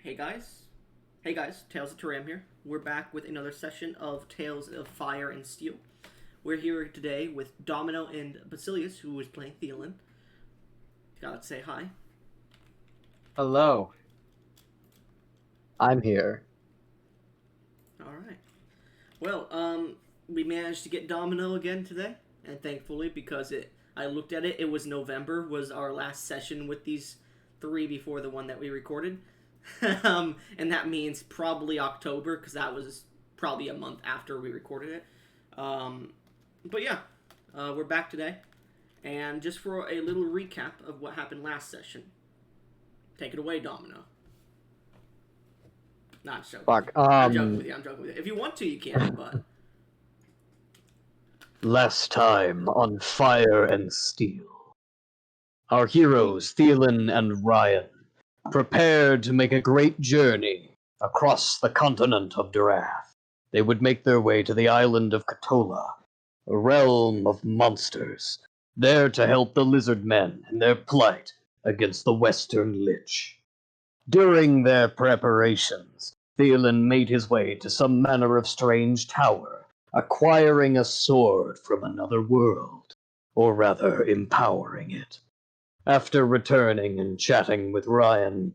Hey guys. Hey guys, Tales of Turam here. We're back with another session of Tales of Fire and Steel. We're here today with Domino and Basilius, who is playing Theolyn. Gotta say hi. Hello. I'm here. Alright. Well, we managed to get Domino again today, and thankfully, because I looked at it, it was November, was our last session with these three before the one that we recorded. And that means probably October, because that was probably a month after we recorded it. But yeah, we're back today. And just for a little recap of what happened last session. Take it away, Domino. Not joking. Fuck. I'm joking with you. If you want to, you can, but... Last time on Fire and Steel, our heroes, Theolyn and Ryen, prepared to make a great journey across the continent of Durath. They would make their way to the island of Cutola, a realm of monsters, there to help the lizard men in their plight against the Western Lich. During their preparations, Theolyn made his way to some manner of strange tower, acquiring a sword from another world, or rather empowering it. After returning and chatting with Ryen,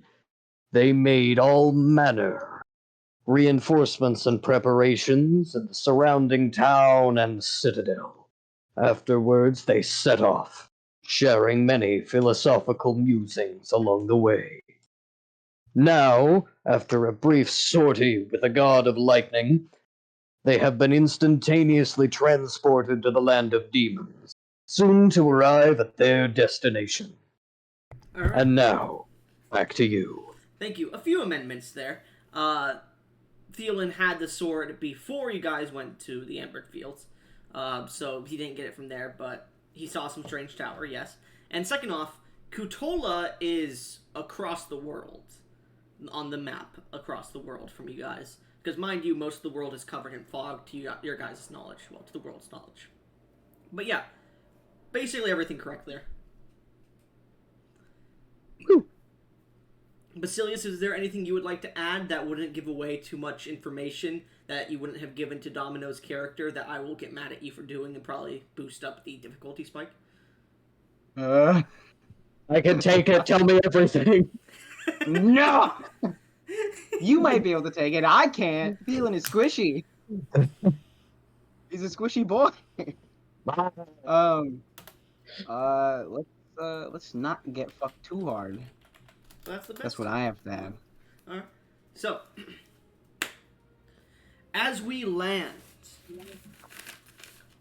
they made all manner reinforcements and preparations in the surrounding town and citadel. Afterwards, they set off, sharing many philosophical musings along the way. Now, after a brief sortie with the god of lightning, they have been instantaneously transported to the land of demons, soon to arrive at their destination. Alright. And now, back to you. Thank you. A few amendments there. Theolyn had the sword before you guys went to the Amber Fields, so he didn't get it from there, but he saw some strange tower, yes. And second off, Cutola is across the world, on the map across the world from you guys. Because mind you, most of the world is covered in fog to your guys' knowledge, well, to the world's knowledge. But yeah, basically everything correct there. Basilius, is there anything you would like to add that wouldn't give away too much information that you wouldn't have given to Domino's character that I will get mad at you for doing and probably boost up the difficulty spike? I can take it. Tell me everything. No! You might be able to take it. I can't. Feeling is squishy. He's a squishy boy. Let's not get fucked too hard. That's the best. That's what I have to have. Alright. So, as we land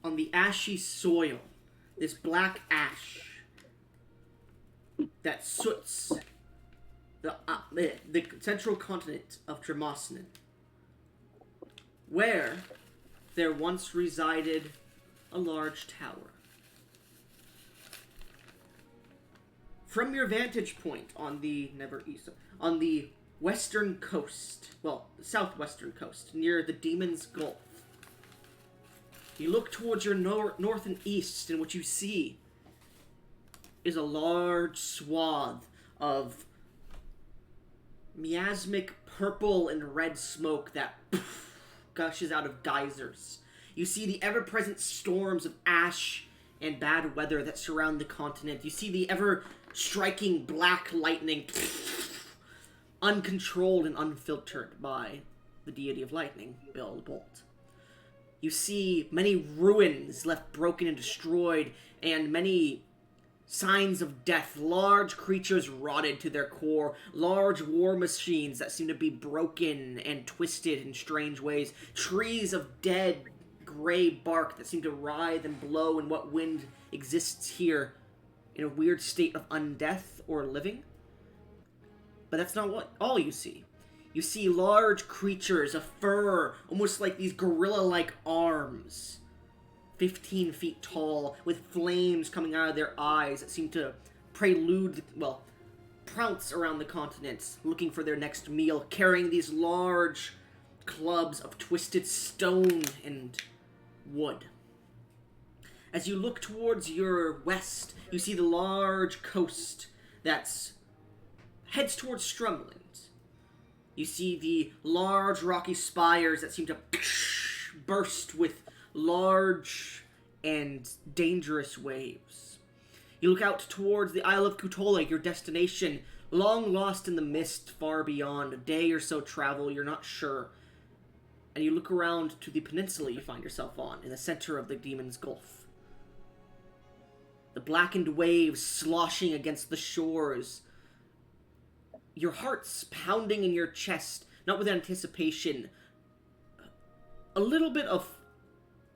on the ashy soil, this black ash that soots the central continent of Tremosnin, where there once resided a large tower. From your vantage point on the western coast, well, southwestern coast, near the Demon's Gulf, you look towards your north and east, and what you see is a large swath of miasmic purple and red smoke that gushes out of geysers. You see the ever-present storms of ash and bad weather that surround the continent. You see the ever-striking black lightning, uncontrolled and unfiltered by the deity of lightning, Bolt. You see many ruins left broken and destroyed, and many signs of death, large creatures rotted to their core, large war machines that seem to be broken and twisted in strange ways, trees of dead gray bark that seem to writhe and blow in what wind exists here in a weird state of undeath or living. But that's not all you see. You see large creatures of fur, almost like these gorilla-like arms, 15 feet tall, with flames coming out of their eyes that seem to prounce around the continent, looking for their next meal, carrying these large clubs of twisted stone and wood. As you look towards your west, you see the large coast that heads towards Strumland. You see the large rocky spires that seem to burst with large and dangerous waves. You look out towards the Isle of Cutola, your destination, long lost in the mist far beyond. A day or so travel, you're not sure. And you look around to the peninsula you find yourself on, in the center of the Demon's Gulf. The blackened waves sloshing against the shores. Your heart's pounding in your chest, not with anticipation. A little bit of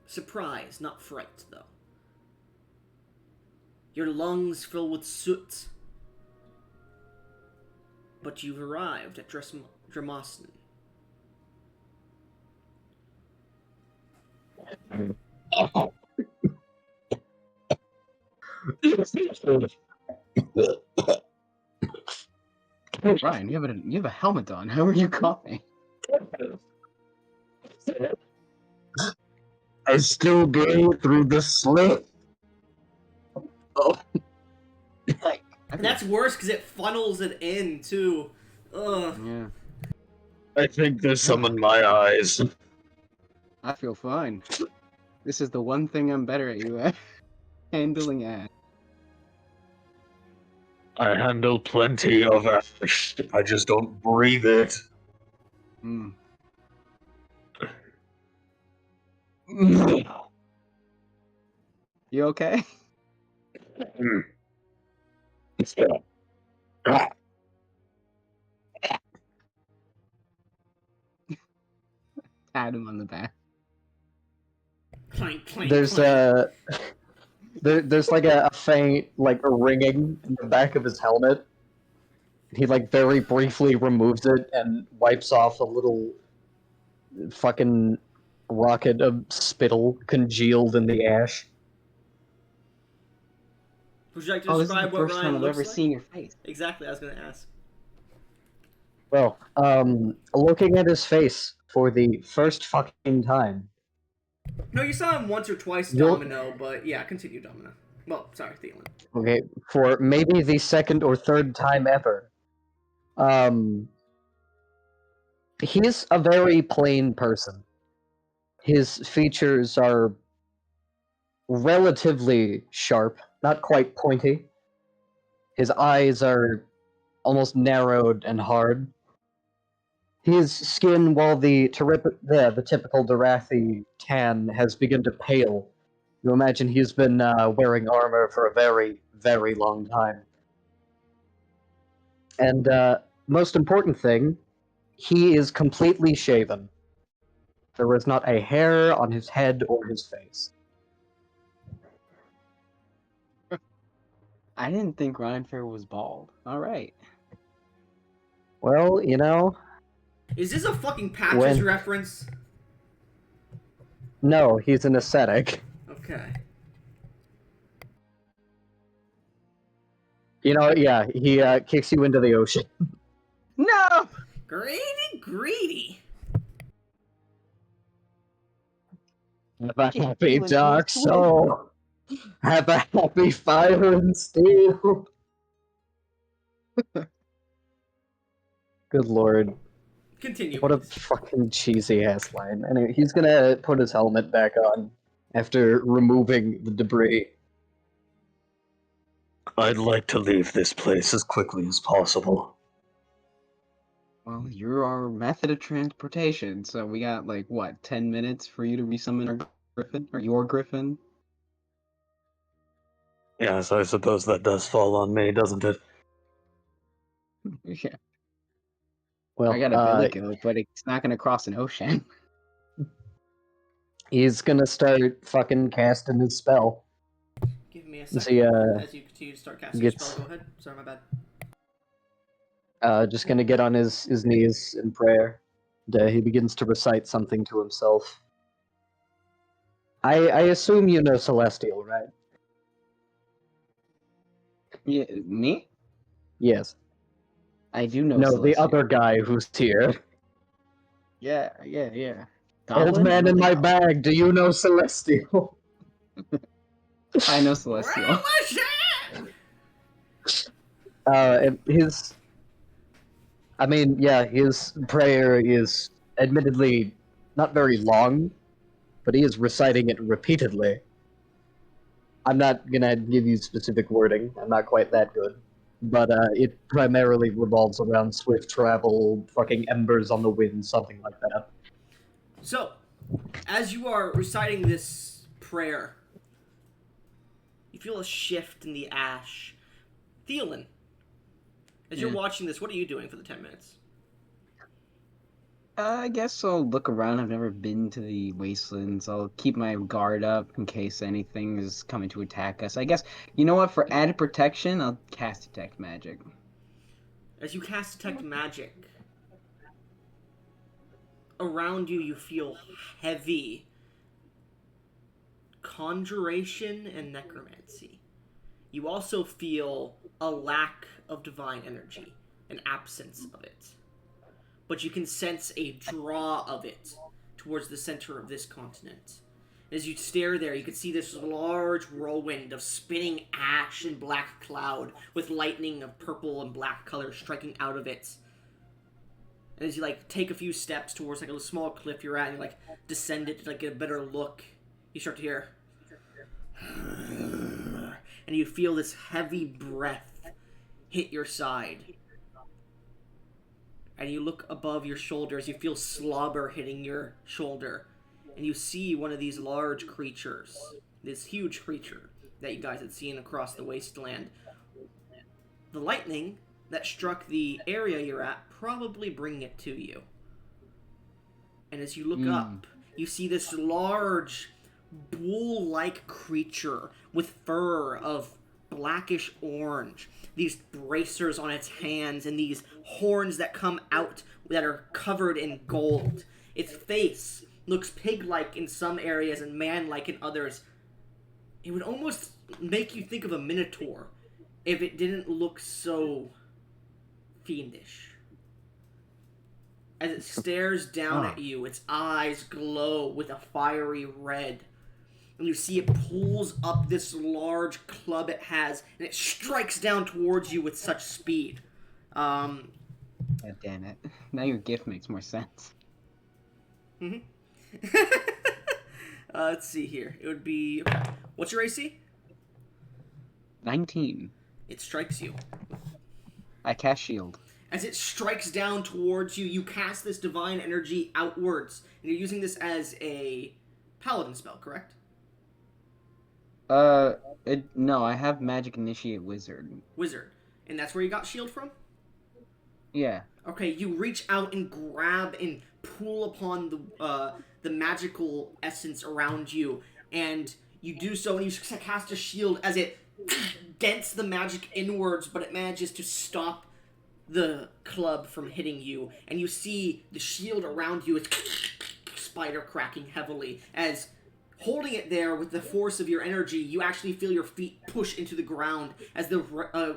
surprise, not fright, though. Your lungs fill with soot. But you've arrived at Dramostin. Ryan, you have a helmet on. How are you coughing? I still go through the slit. Oh. And that's worse because it funnels it in, too. Ugh. Yeah. I think there's some in my eyes. I feel fine. This is the one thing I'm better at you at. Handling ass. I handle plenty of ash. I just don't breathe it. Mm. You okay? Pat him on the back. Clank, clank, There's clank. there's like a faint like a ringing in the back of his helmet. He like very briefly removes it and wipes off a little fucking rocket of spittle congealed in the ash. Would you like to Oh, this is the describe what first time Ryan I've looks ever like? seen your face. Exactly, I was going to ask. Well, looking at his face for the first fucking time. No, you saw him once or twice, You'll- Domino, but yeah, continue, Domino. Well, sorry, Theolyn. Okay, for maybe the second or third time ever. He's a very plain person. His features are relatively sharp, not quite pointy. His eyes are almost narrowed and hard. His skin, while the typical Darathi tan has begun to pale, you imagine he's been wearing armor for a very, very long time. And most important thing, he is completely shaven. There was not a hair on his head or his face. I didn't think Ryan Fair was bald. Alright. Well, you know, Is this a fucking Patches When- reference? no, he's an ascetic. Okay. You know, yeah, he kicks you into the ocean. No! Greedy, greedy. Have a Yeah, happy Theolyn dark wants to win. soul. Have a happy fire and steel. Good lord. Continue. What a please. fucking cheesy ass line. Anyway, he's gonna put his helmet back on after removing the debris. I'd like to leave this place as quickly as possible. Well, you're our method of transportation, so we got, like, what, 10 minutes for you to resummon our griffin? Or your griffin? Yes, I suppose that does fall on me, doesn't it? Yeah. Well, I got a billy goat, but it's not gonna cross an ocean. he's gonna start fucking casting his spell. Give me a So, second as you continue to start casting your gets- spell. Go ahead. Sorry, my bad. Just gonna get on his knees in prayer. And, he begins to recite something to himself. I assume you know Celestial, right? Yeah, me? Yes. I do know No, the Celestial. other guy who's here. Yeah. Old Goblin? man in Really my goblin. bag, do you know Celestial? I know Celestial. Revolution! And his... I mean, yeah, his prayer is admittedly not very long, but he is reciting it repeatedly. I'm not gonna give you specific wording. I'm not quite that good. But it primarily revolves around swift travel, fucking embers on the wind, something like that. So, as you are reciting this prayer, you feel a shift in the ash. Theolyn, as you're watching this, what are you doing for the 10 minutes? I guess I'll look around. I've never been to the wastelands. I'll keep my guard up in case anything is coming to attack us. I guess, you know what, for added protection, I'll cast Detect Magic. As you cast Detect Magic, around you you feel heavy conjuration and necromancy. You also feel a lack of divine energy, an absence of it. But you can sense a draw of it towards the center of this continent. As you stare there, you can see this large whirlwind of spinning ash and black cloud with lightning of purple and black color striking out of it. And as you take a few steps towards a small cliff you're at, and you descend it to get a better look, you start to hear, and you feel this heavy breath hit your side. And you look above your shoulders, you feel slobber hitting your shoulder, and you see one of these large creatures, this huge creature that you guys had seen across the wasteland. The lightning that struck the area you're at probably bring it to you. And as you look up, you see this large bull-like creature with fur of blackish orange, these bracers on its hands, and these horns that come out that are covered in gold. Its face looks pig-like in some areas and man-like in others. It would almost make you think of a minotaur if it didn't look so fiendish. As it stares down at you, its eyes glow with a fiery red. And you see it pulls up this large club it has, and it strikes down towards you with such speed. God damn it. Now your gift makes more sense. Let's see here. It would be... What's your AC? 19. It strikes you. I cast shield. As it strikes down towards you, you cast this divine energy outwards. And you're using this as a paladin spell, correct? No, I have Magic Initiate Wizard. Wizard. And that's where you got shield from? Yeah. Okay, you reach out and grab and pull upon the magical essence around you, and you do so, and you cast a shield as it dents the magic inwards, but it manages to stop the club from hitting you, and you see the shield around you is spider cracking heavily as holding it there with the force of your energy, you actually feel your feet push into the ground as the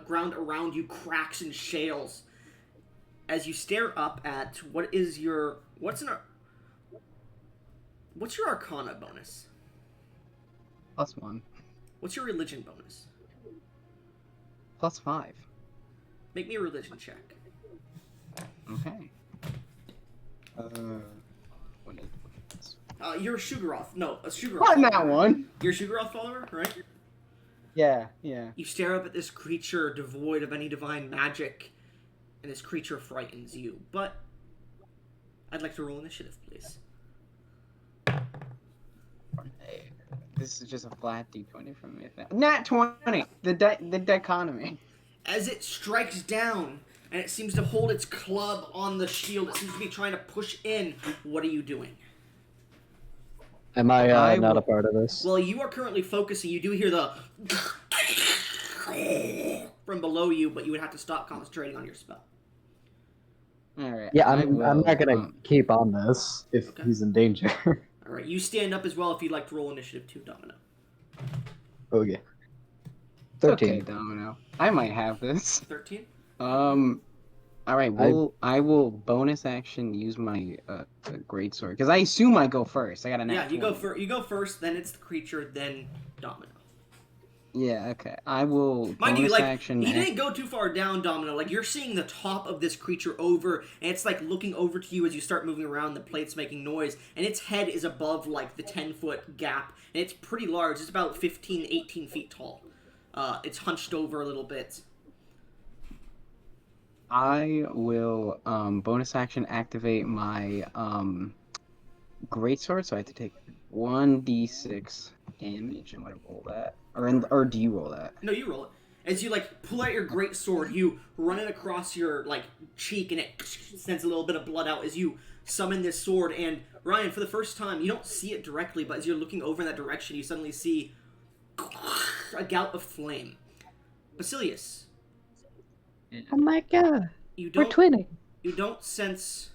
ground around you cracks and shales. As you stare up at what's your Arcana bonus? +1. What's your religion bonus? +5. Make me a religion check. Okay. What is this? You're a Shugaroth. No, a Shugaroth. On that one. You're a Shugaroth follower, right? Yeah. You stare up at this creature devoid of any divine magic, and this creature frightens you. But I'd like to roll initiative, please. This is just a flat D20 from me. Nat 20! The dichotomy. As it strikes down, and it seems to hold its club on the shield, it seems to be trying to push in. What are you doing? Am I not a part of this? Well, you are currently focusing. You do hear the from below you, but you would have to stop concentrating on your spell. Alright. Yeah, I'm not gonna keep on this if he's in danger. Alright, you stand up as well if you'd like to roll initiative too, Domino. Okay. 13. Okay, Domino. I might have this. 13? Alright, I will bonus action use my greatsword. Because I assume I go first. I got a nat 20. You go first, then it's the creature, then Domino. Yeah, okay. I will Mind you, bonus like, action. he didn't go too far down, Domino. Like, you're seeing the top of this creature over, and it's, like, looking over to you as you start moving around, the plate's making noise, and its head is above, like, the 10-foot gap, and it's pretty large. It's about 15, 18 feet tall. It's hunched over a little bit. I will bonus action activate my greatsword, so I have to take 1d6 damage. I'm gonna roll that. Or do you roll that? No, you roll it. As you, like, pull out your great sword, you run it across your, like, cheek, and it sends a little bit of blood out as you summon this sword. And, Ryan, for the first time, you don't see it directly, but as you're looking over in that direction, you suddenly see a gout of flame. Basilius, Oh my god. you We're don't twinning. you don't sense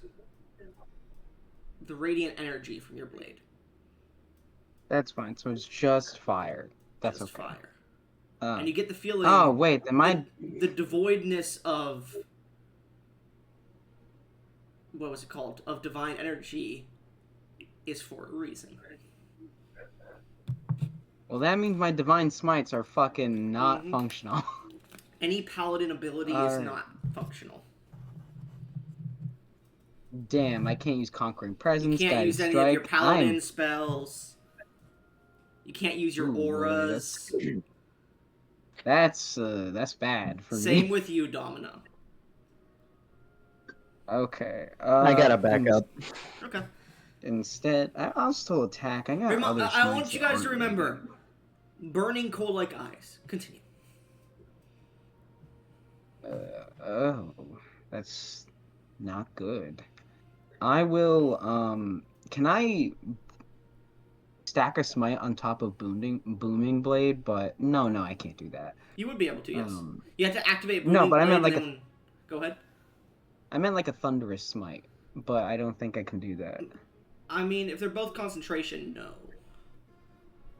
the radiant energy from your blade. That's fine. So it's just fire. That's Just okay. fire. Uh, And you get the feeling oh wait, then my the devoidness of what was it called? Of divine energy is for a reason. well that means my divine smites are fucking not Mhm. functional. Any paladin ability is Alright. not functional. Damn, I can't use conquering You presence, can't guided use any of your strike. paladin spells. You can't use your Ooh, boy, auras. that's bad for Same me. with you, Domino. Okay. I gotta back up. Okay. Instead, I'll still attack. I got other I smites want you that guys to aren't remember, really burning coal like eyes. Continue. good. Oh, that's not good. I will. Can I stack a smite on top of booming blade? But no, I can't do that. You would be able to, yes. Um, You have to activate no, booming but I meant blade like and then... Go ahead. I meant like a thunderous smite, but I don't think I can do that. I mean, if they're both concentration, no.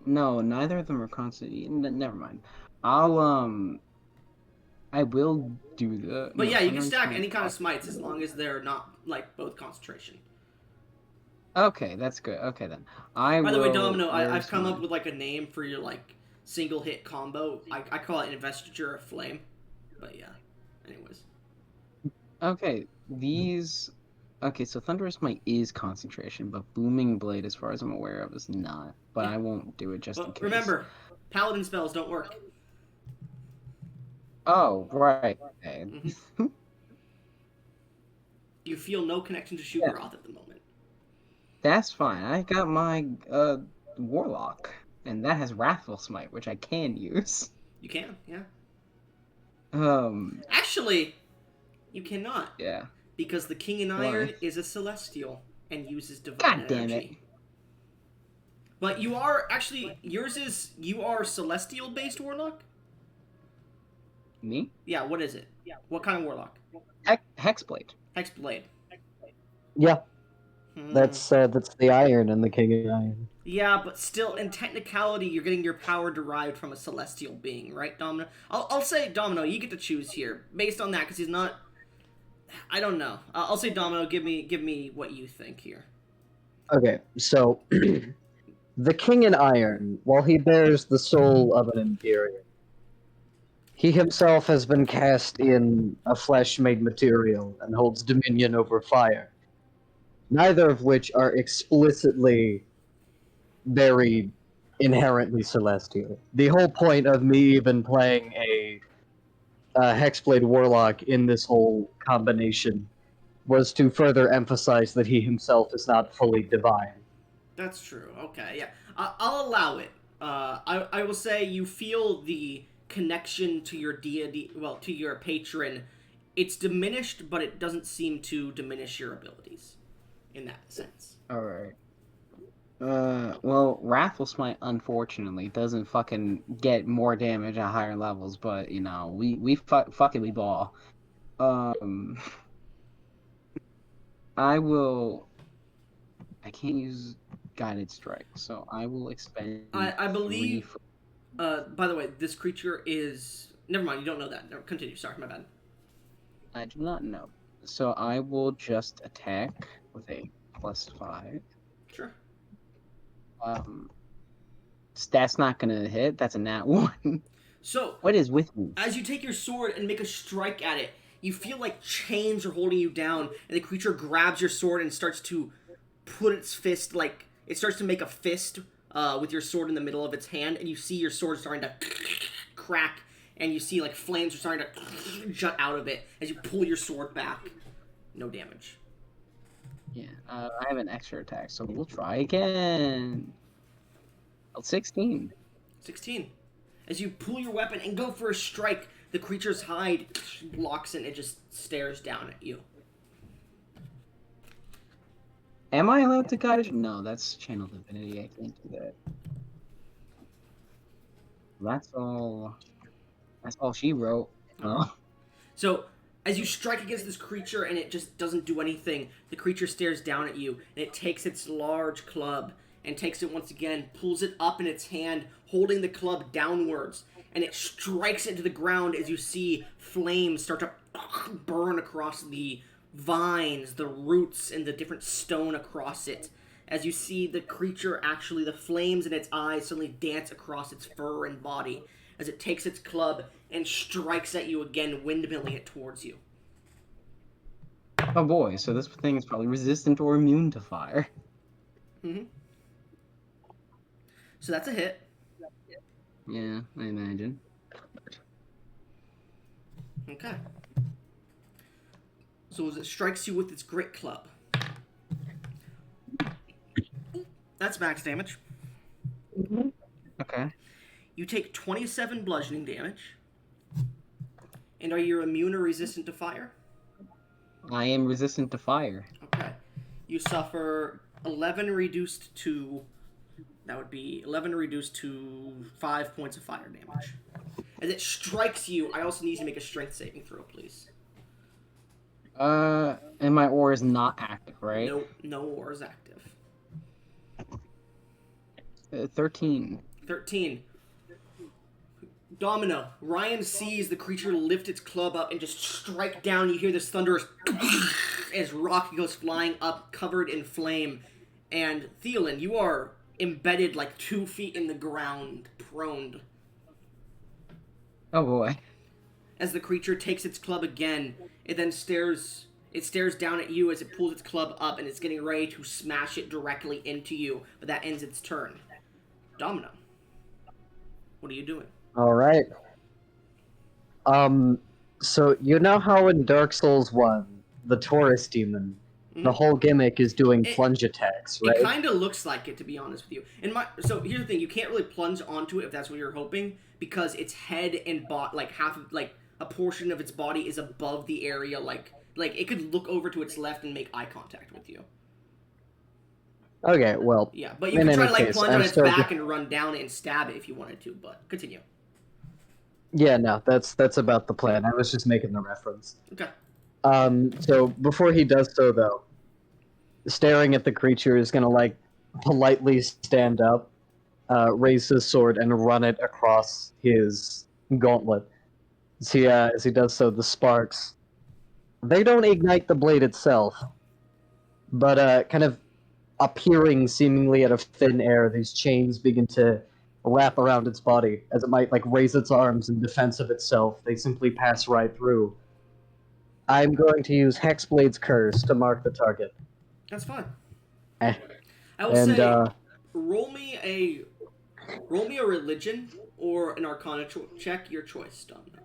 No, neither of them are constant. Never mind. I'll I will do the. But No, yeah, you can thunderous stack smite. any kind of smites as long as they're not, like, both concentration. Okay, that's good. Okay then. I By will. the way, Domino, I've where's come my- up with, like, a name for your, like, single hit combo. I call it Investiture of Flame. But yeah. Anyways. Okay, these. Okay, so thunderous smite is concentration, but booming blade, as far as I'm aware of, is not. But Yeah. I won't do it just in But case. remember, paladin spells don't work. Oh, right. Okay. Mhm. You feel no connection to Shugaroth at the moment. That's fine. I got my warlock, and that has wrathful smite, which I can use. You can, yeah. Um, Actually, you cannot. yeah. Because the King in Why? Iron is a celestial and uses divine God damn energy. But you are actually you are celestial based warlock? Me? Yeah, what is it? What kind of warlock? Hexblade. Hexblade. Yeah, Hmm. that's the Iron and the King of Iron. Yeah, but still, in technicality, you're getting your power derived from a celestial being, right, Domino? I'll say, Domino, you get to choose here. Based on that, because he's not... I don't know. I'll say, Domino, give me what you think here. Okay, so the King in Iron, while he bears the soul of an Imperium, he himself has been cast in a flesh-made material and holds dominion over fire, neither of which are explicitly very inherently celestial. The whole point of me even playing a Hexblade Warlock in this whole combination was to further emphasize that he himself is not fully divine. That's true. Okay, yeah. I'll allow it. I will say you feel the connection to your deity, well, to your patron. It's diminished, but it doesn't seem to diminish your abilities in that sense. Alright. Well, Wrathful Smite, unfortunately, doesn't fucking get more damage at higher levels, but, you know, we fucking ball. I can't use Guided Strike, so I will expend I believe. 3 By the way, this creature is. Never mind. You don't know that. No, continue. Sorry, my bad. I do not know. So I will just attack with a +5. Sure. That's not gonna hit. That's a nat 1. So, What is with me? as you take your sword and make a strike at it, you feel like chains are holding you down, and the creature grabs your sword and starts to put its fist, like, it starts to make a fist with your sword in the middle of its hand, and you see your sword starting to crack, and you see, like, flames are starting to jut out of it as you pull your sword back. No damage. Yeah, I have an extra attack, so we'll try again. 16. 16. As you pull your weapon and go for a strike, the creature's hide blocks it and it just stares down at you. Am I allowed to guide it? No, that's Channel Divinity. I can't do that. That's all. That's all she wrote. Oh. So, as you strike against this creature and it just doesn't do anything, the creature stares down at you and it takes its large club and takes it once again, pulls it up in its hand, holding the club downwards, and it strikes into the ground as you see flames start to burn across the vines, the roots, and the different stone across it. As you see the creature actually, the flames in its eyes suddenly dance across its fur and body as it takes its club and strikes at you again, windmilling it towards you. Oh boy, so this thing is probably resistant or immune to fire. Mm-hmm. So that's a hit. Yeah, I imagine. Okay. So as it strikes you with its great club. That's max damage. Okay. You take 27 bludgeoning damage. And are you immune or resistant to fire? I am resistant to fire. Okay. You suffer 11 reduced to... That would be 11 reduced to 5 points of fire damage. As it strikes you, I also need you to make a strength saving throw, please. And my ore is not active, right? No ore is active. 13. 13. Domino. Ryan sees the creature lift its club up and just strike down. You hear this thunderous as rock goes flying up, covered in flame. And Theolyn, you are embedded like 2 feet in the ground, proned. Oh boy. As the creature takes its club again, it then stares down at you as it pulls its club up and it's getting ready to smash it directly into you, but that ends its turn. Domino. What are you doing? All right. So you know how in Dark Souls 1, the Taurus demon, the whole gimmick is doing plunge attacks, right? It kind of looks like it, to be honest with you. So here's the thing: you can't really plunge onto it if that's what you're hoping, because its head and a portion of its body is above the area, like it could look over to its left and make eye contact with you. Okay, well, yeah, but you can try to plunge on its back and run down and stab it if you wanted to. But continue. Yeah, no, that's about the plan. I was just making the reference. Okay. So before he does so, though, staring at the creature is gonna politely stand up, raise his sword, and run it across his gauntlet. As he does so, the sparks, they don't ignite the blade itself, but kind of appearing seemingly out of thin air, these chains begin to wrap around its body as it might raise its arms in defense of itself. They simply pass right through. I'm going to use Hexblade's Curse to mark the target. That's fine. I will say, roll me a religion or an Arcana check, your choice, Domino.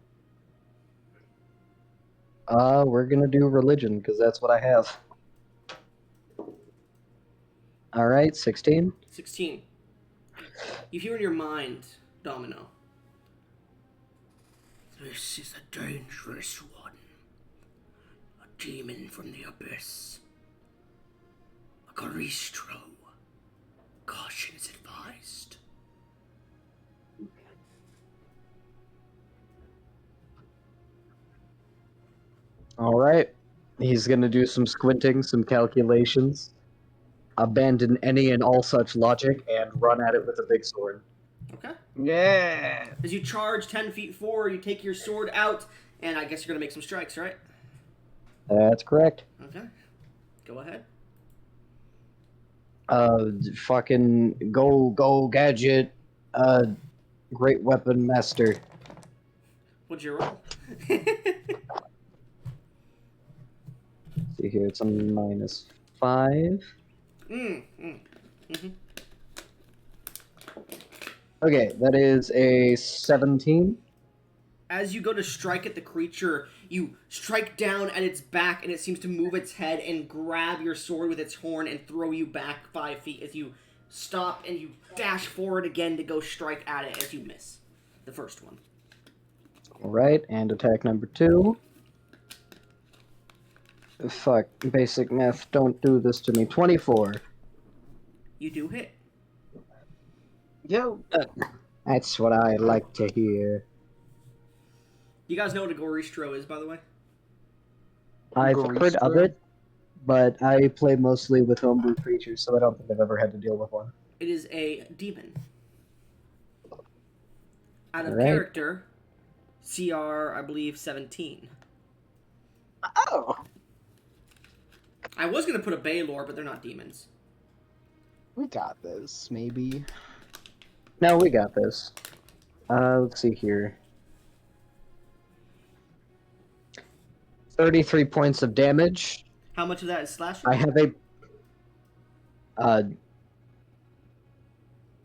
We're gonna do religion because that's what I have. All right, 16. 16. You hear in your mind, Domino. This is a dangerous one. A demon from the abyss. A Garistro. Caution is advised. All right. He's gonna do some squinting, some calculations, abandon any and all such logic, and run at it with a big sword. Okay. Yeah. As you charge 10 feet forward, you take your sword out, and I guess you're going to make some strikes, right? That's correct. Okay. Go ahead. Fucking go gadget. Great weapon master. What'd you roll? See here, it's a -5. Mm-hmm. Okay, that is a 17. As you go to strike at the creature, you strike down at its back, and it seems to move its head and grab your sword with its horn and throw you back 5 feet as you stop and you dash forward again to go strike at it as you miss the first one. Alright, and attack number 2. Fuck, basic math, don't do this to me. 24. You do hit. Yo, That's what I like to hear. You guys know what a Goristro is, by the way? I've heard of it, but I play mostly with homebrew creatures, so I don't think I've ever had to deal with one. It is a demon. Out of Alright. character, CR, I believe, 17. oh, I was going to put a Baylor, but they're not demons. we got this. Maybe. No, we got this. Let's see here. 33 points of damage. How much of that is slashing? I have a...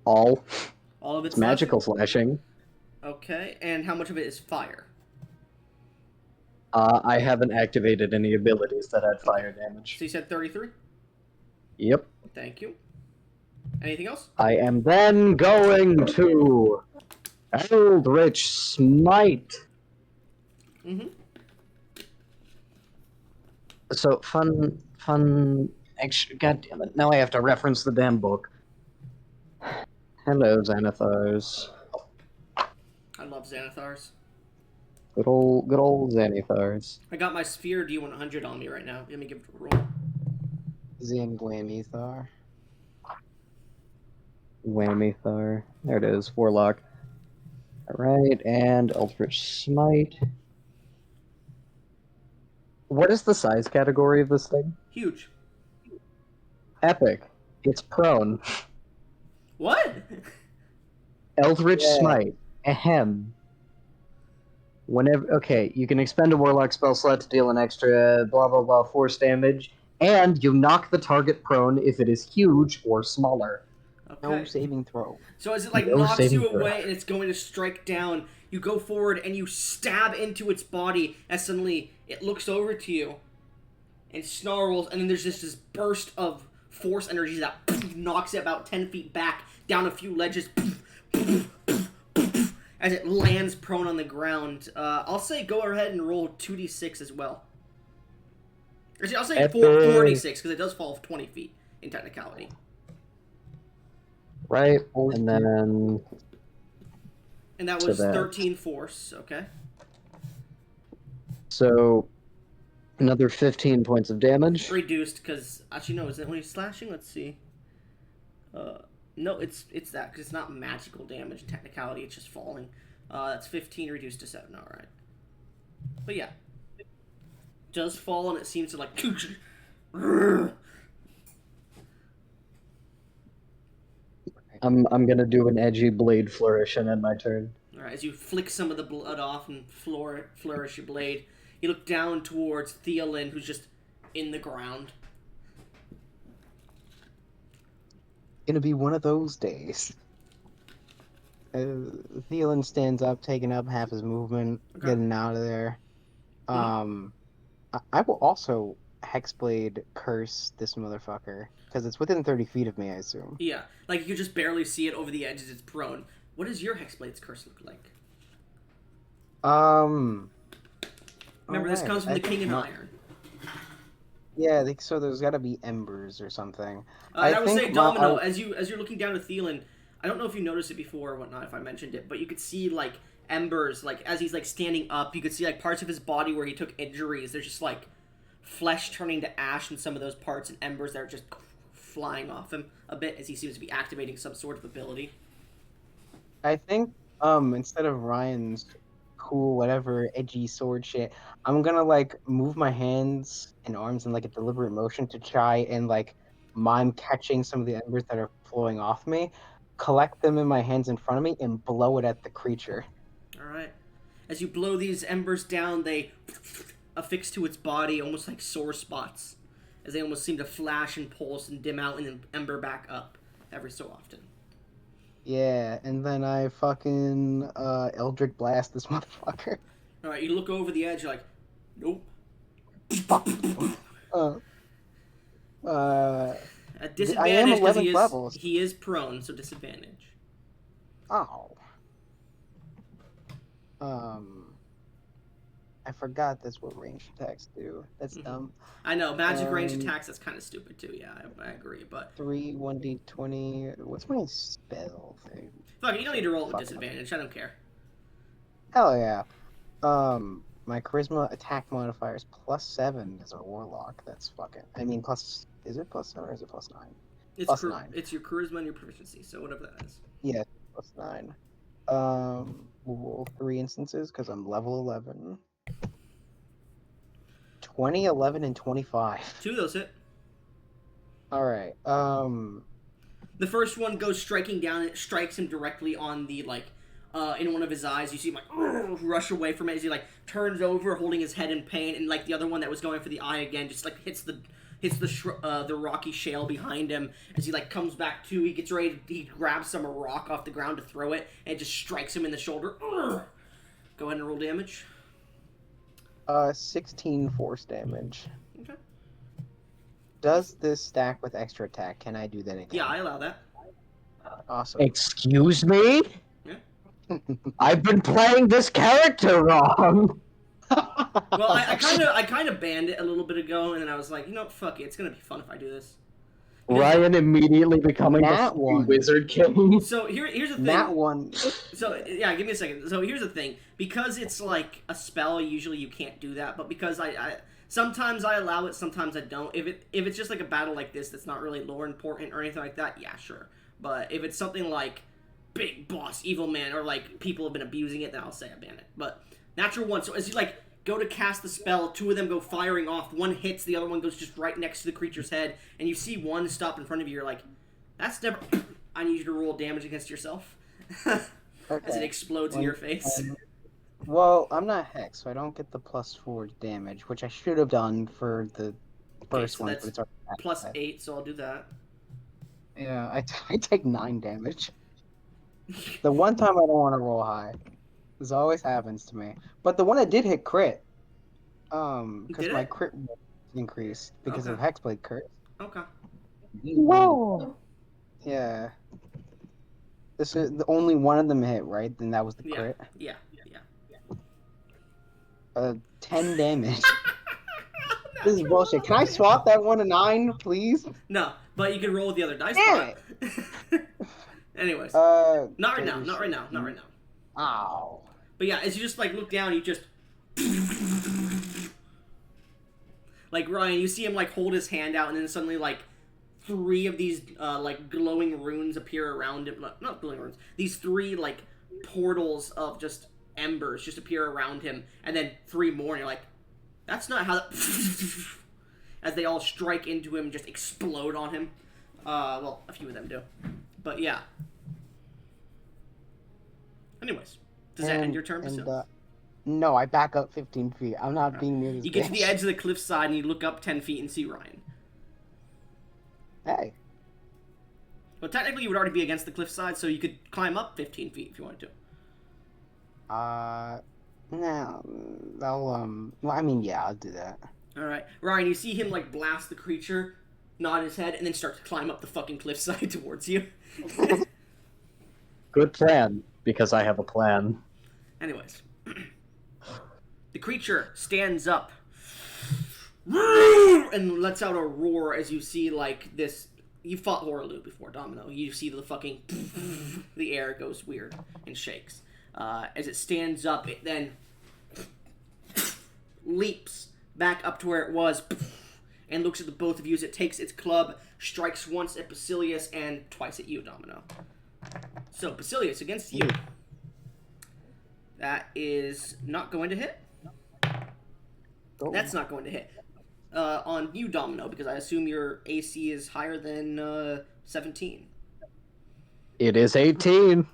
all. All of It's it's magical slashing. Okay, and how much of it is fire? I haven't activated any abilities that had fire damage. So you said 33? Yep. Thank you. Anything else? I am then going to Eldritch Smite. Mm-hmm. So fun. God damn it! Now I have to reference the damn book. Hello, Xanathars. I love Xanathars. Good old Xanathars. I got my Sphere D100 on me right now. Let me give it a roll. Zanglamithar. Whammy-thar. There it is, Warlock. Alright, and Eldritch Smite. What is the size category of this thing? Huge. Epic. It's prone. What? Eldritch Yeah. Smite. Ahem. Whenever, okay, you can expend a Warlock spell slot to deal an extra blah blah blah force damage, and you knock the target prone if it is huge or smaller. No Okay. saving throw. So as it like No knocks saving you throw. away and it's going to strike down, you go forward and you stab into its body as suddenly it looks over to you and snarls, and then there's just this burst of force energy that knocks it about 10 feet back down a few ledges as it lands prone on the ground. I'll say go ahead and roll 2d6 as well. Actually, I'll say Epic. 4d6 because it does fall 20 feet in technicality. Right, and then And that So was that- 13 force, okay? so another 15 points of damage. Reduced because actually no, is it when he's slashing? Let's see. No, it's that because it's not magical damage in technicality. It's just falling. That's 15 reduced to 7. All right. But yeah, it does fall and it seems to like. I'm gonna do an edgy blade flourish and end my turn. All right, as you flick some of the blood off and flourish your blade, you look down towards Theolyn, who's just in the ground. Gonna be one of those days. Thielen stands up, taking up half his movement, Okay. getting out of there. I will also Hexblade curse this motherfucker because it's within 30 feet of me, I assume. Yeah, like you can just barely see it over the edge as it's prone. What does your Hexblade's curse look like? Remember, this alright, comes from I the King think of not- Iron. Yeah, I think so. There's got to be embers or something. And I would say, think Domino, as you're looking down to Thielen, I don't know if you noticed it before or whatnot, if I mentioned it, but you could see, like, embers, like, as he's, like, standing up, you could see, like, parts of his body where he took injuries. There's just, like, flesh turning to ash in some of those parts and embers that are just flying off him a bit as he seems to be activating some sort of ability. I think instead of Ryan's cool whatever edgy sword shit, I'm gonna like move my hands and arms in like a deliberate motion to try and like mime catching some of the embers that are flowing off me, collect them in my hands in front of me and blow it at the creature. Alright. As you blow these embers down, they affix to its body almost like sore spots, as they almost seem to flash and pulse and dim out and then ember back up every so often. Yeah, and then I fucking Eldritch Blast this motherfucker. Alright, you look over the edge, you're like, nope. At disadvantage because 11th levels. he is prone, so disadvantage. Oh. I forgot that's what ranged attacks do. That's dumb. I know, magic range attacks, that's kind of stupid too, yeah, I agree, but... 3, 1d20... What's my spell thing? Fuck it, you don't need to roll with disadvantage, I don't care. Hell yeah. My charisma attack modifier is +7 as a warlock. That's fucking... I mean, plus... Is it +7 or is it +9? It's +9. It's your charisma and your proficiency, so whatever that is. Yeah, +9. We'll roll 3 instances because I'm level 11. 20, 11, and 25. 2 of those hit. Alright, The first one goes striking down, it strikes him directly on the, in one of his eyes. You see him, rush away from it as he, turns over, holding his head in pain, and, the other one that was going for the eye again just, hits the rocky shale behind him as he, comes back to. He gets ready, he grabs some rock off the ground to throw it, and it just strikes him in the shoulder. Go ahead and roll damage. 16 force damage. Okay. Does this stack with extra attack? Can I do that again? Yeah, I allow that. Awesome. Excuse me? Yeah. I've been playing this character wrong. Well, I kind of banned it a little bit ago, and then I was like, fuck it, it's gonna be fun if I do this. Ryan immediately becoming That the one. Wizard King. So here's the thing. That one. So yeah, give me a second. So here's the thing. Because it's a spell, usually you can't do that. But because I sometimes I allow it, sometimes I don't. If it's just a battle like this that's not really lore important or anything like that, yeah, sure. But if it's something like big boss, evil man, or people have been abusing it, then I'll say I ban it. But natural one. So as you go to cast the spell, 2 of them go firing off. One hits, the other one goes just right next to the creature's head, and you see one stop in front of you. You're like, that's never. I need you to roll damage against yourself. Okay. As it explodes in your face. Well, I'm not Hex, so I don't get the +4 damage, which I should have done for the first so one. that's But it's already plus 8, so I'll do that. Yeah, I take 9 damage. The one time I don't want to roll high. This always happens to me. But the one that did hit crit, because Did my it? crit increased because Okay. of Hexblade crit. Okay. Whoa! Yeah. This is the only one of them hit, right? Then that was the Yeah. crit. Yeah. 10 damage. This is bullshit. Can I swap that one to 9, please? No, but you can roll with the other dice. Damn it. Anyways, Not not right now. Not right now. Not right now. Ow. But yeah, as you just look down, you just Ryan, you see him hold his hand out, and then suddenly 3 of these glowing runes appear around him. Not glowing runes. These 3 portals of just embers just appear around him, and then 3 more, and you're like, that's not how as they all strike into him and just explode on him. Well, a few of them do. But yeah. Anyways, does that end your turn, Basil? No, I back up 15 feet. I'm not being near this You get to bitch. the edge of the cliffside and you look up 10 feet and see Ryan. Hey. Well, technically you would already be against the cliffside, so you could climb up 15 feet if you wanted to. No, well, I mean, yeah, I'll do that. Alright. Ryan, you see him, blast the creature, nod his head, and then start to climb up the fucking cliffside towards you. Good plan, because I have a plan. Anyways. The creature stands up and lets out a roar as you see, this... You fought Horaloo before, Domino. You see the fucking... The air goes weird and shakes. As it stands up, it then leaps back up to where it was and looks at the both of you as it takes its club, strikes once at Basilius and twice at you, Domino. So, Basilius against you. That is not going to hit. Oh. That's not going to hit. On you, Domino, because I assume your AC is higher than 17. It is 18.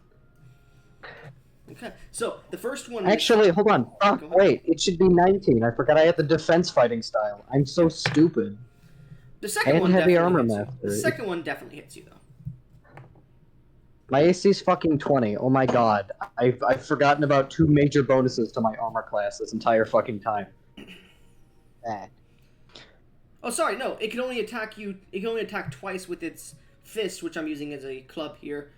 Okay, so the first one. Actually, hold on. Fuck, Go ahead. wait, it should be 19. I forgot I had the defense fighting style. I'm so stupid. The second And one heavy definitely armor hits you. The master. second one definitely hits you, though. My AC's fucking 20. Oh my god. I've forgotten about 2 major bonuses to my armor class this entire fucking time. That. Oh, sorry, no. It can only attack you. It can only attack twice with its fist, which I'm using as a club here.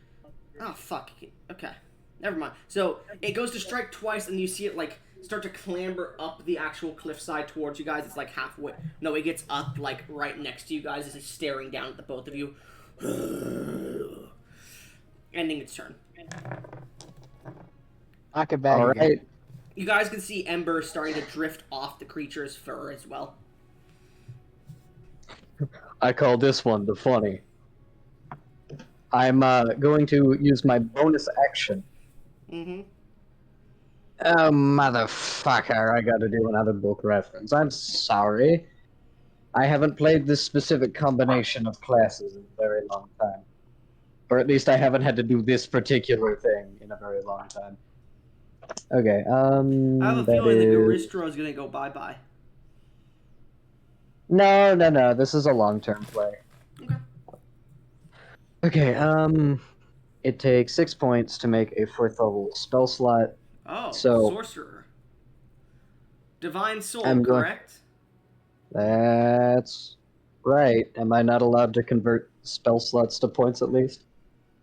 Oh, fuck. Okay. Never mind. So, it goes to strike twice, and you see it, like, start to clamber up the actual cliffside towards you guys. It's, like, halfway. No, it gets up, like, right next to you guys as it's staring down at the both of you. Ending its turn. Knock it back again. Alright. You guys can see Ember starting to drift off the creature's fur as well. I call this one the funny. I'm going to use my bonus action. Mm-hmm. Oh, motherfucker, I gotta do another book reference. I'm sorry. I haven't played this specific combination of classes in a very long time. Or at least I haven't had to do this particular thing in a very long time. Okay, I have a feeling that Garistro is going to go bye-bye. No, this is a long-term play. Okay. Okay, it takes 6 points to make a 4th level spell slot. Oh, So- Sorcerer. Divine Soul, I'm going- correct? That's right. Am I not allowed to convert spell slots to points at least?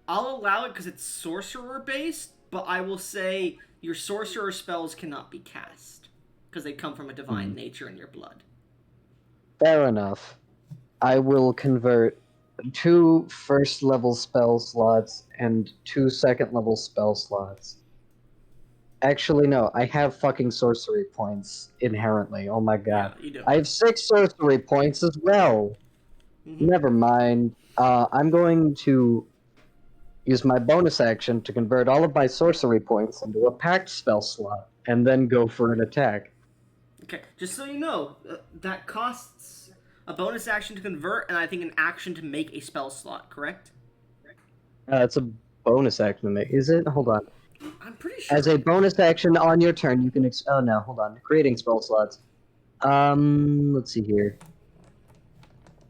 I'll allow it because it's Sorcerer-based, but I will say your Sorcerer spells cannot be cast because they come from a divine nature in your blood. Fair enough. I will convert 2 first level spell slots and 2 second level spell slots. Actually, no, I have fucking sorcery points inherently. Oh my god. Yeah, you do. I have 6 sorcery points as well. Mhm. Never mind. I'm going to use my bonus action to convert all of my sorcery points into a packed spell slot, and then go for an attack. Okay, just so you know, that costs a bonus action to convert, and I think an action to make a spell slot, correct? It's a bonus action to make. Is it? Hold on. I'm pretty sure. As a bonus action on your turn, you can. Oh no, hold on. Creating spell slots. Let's see here.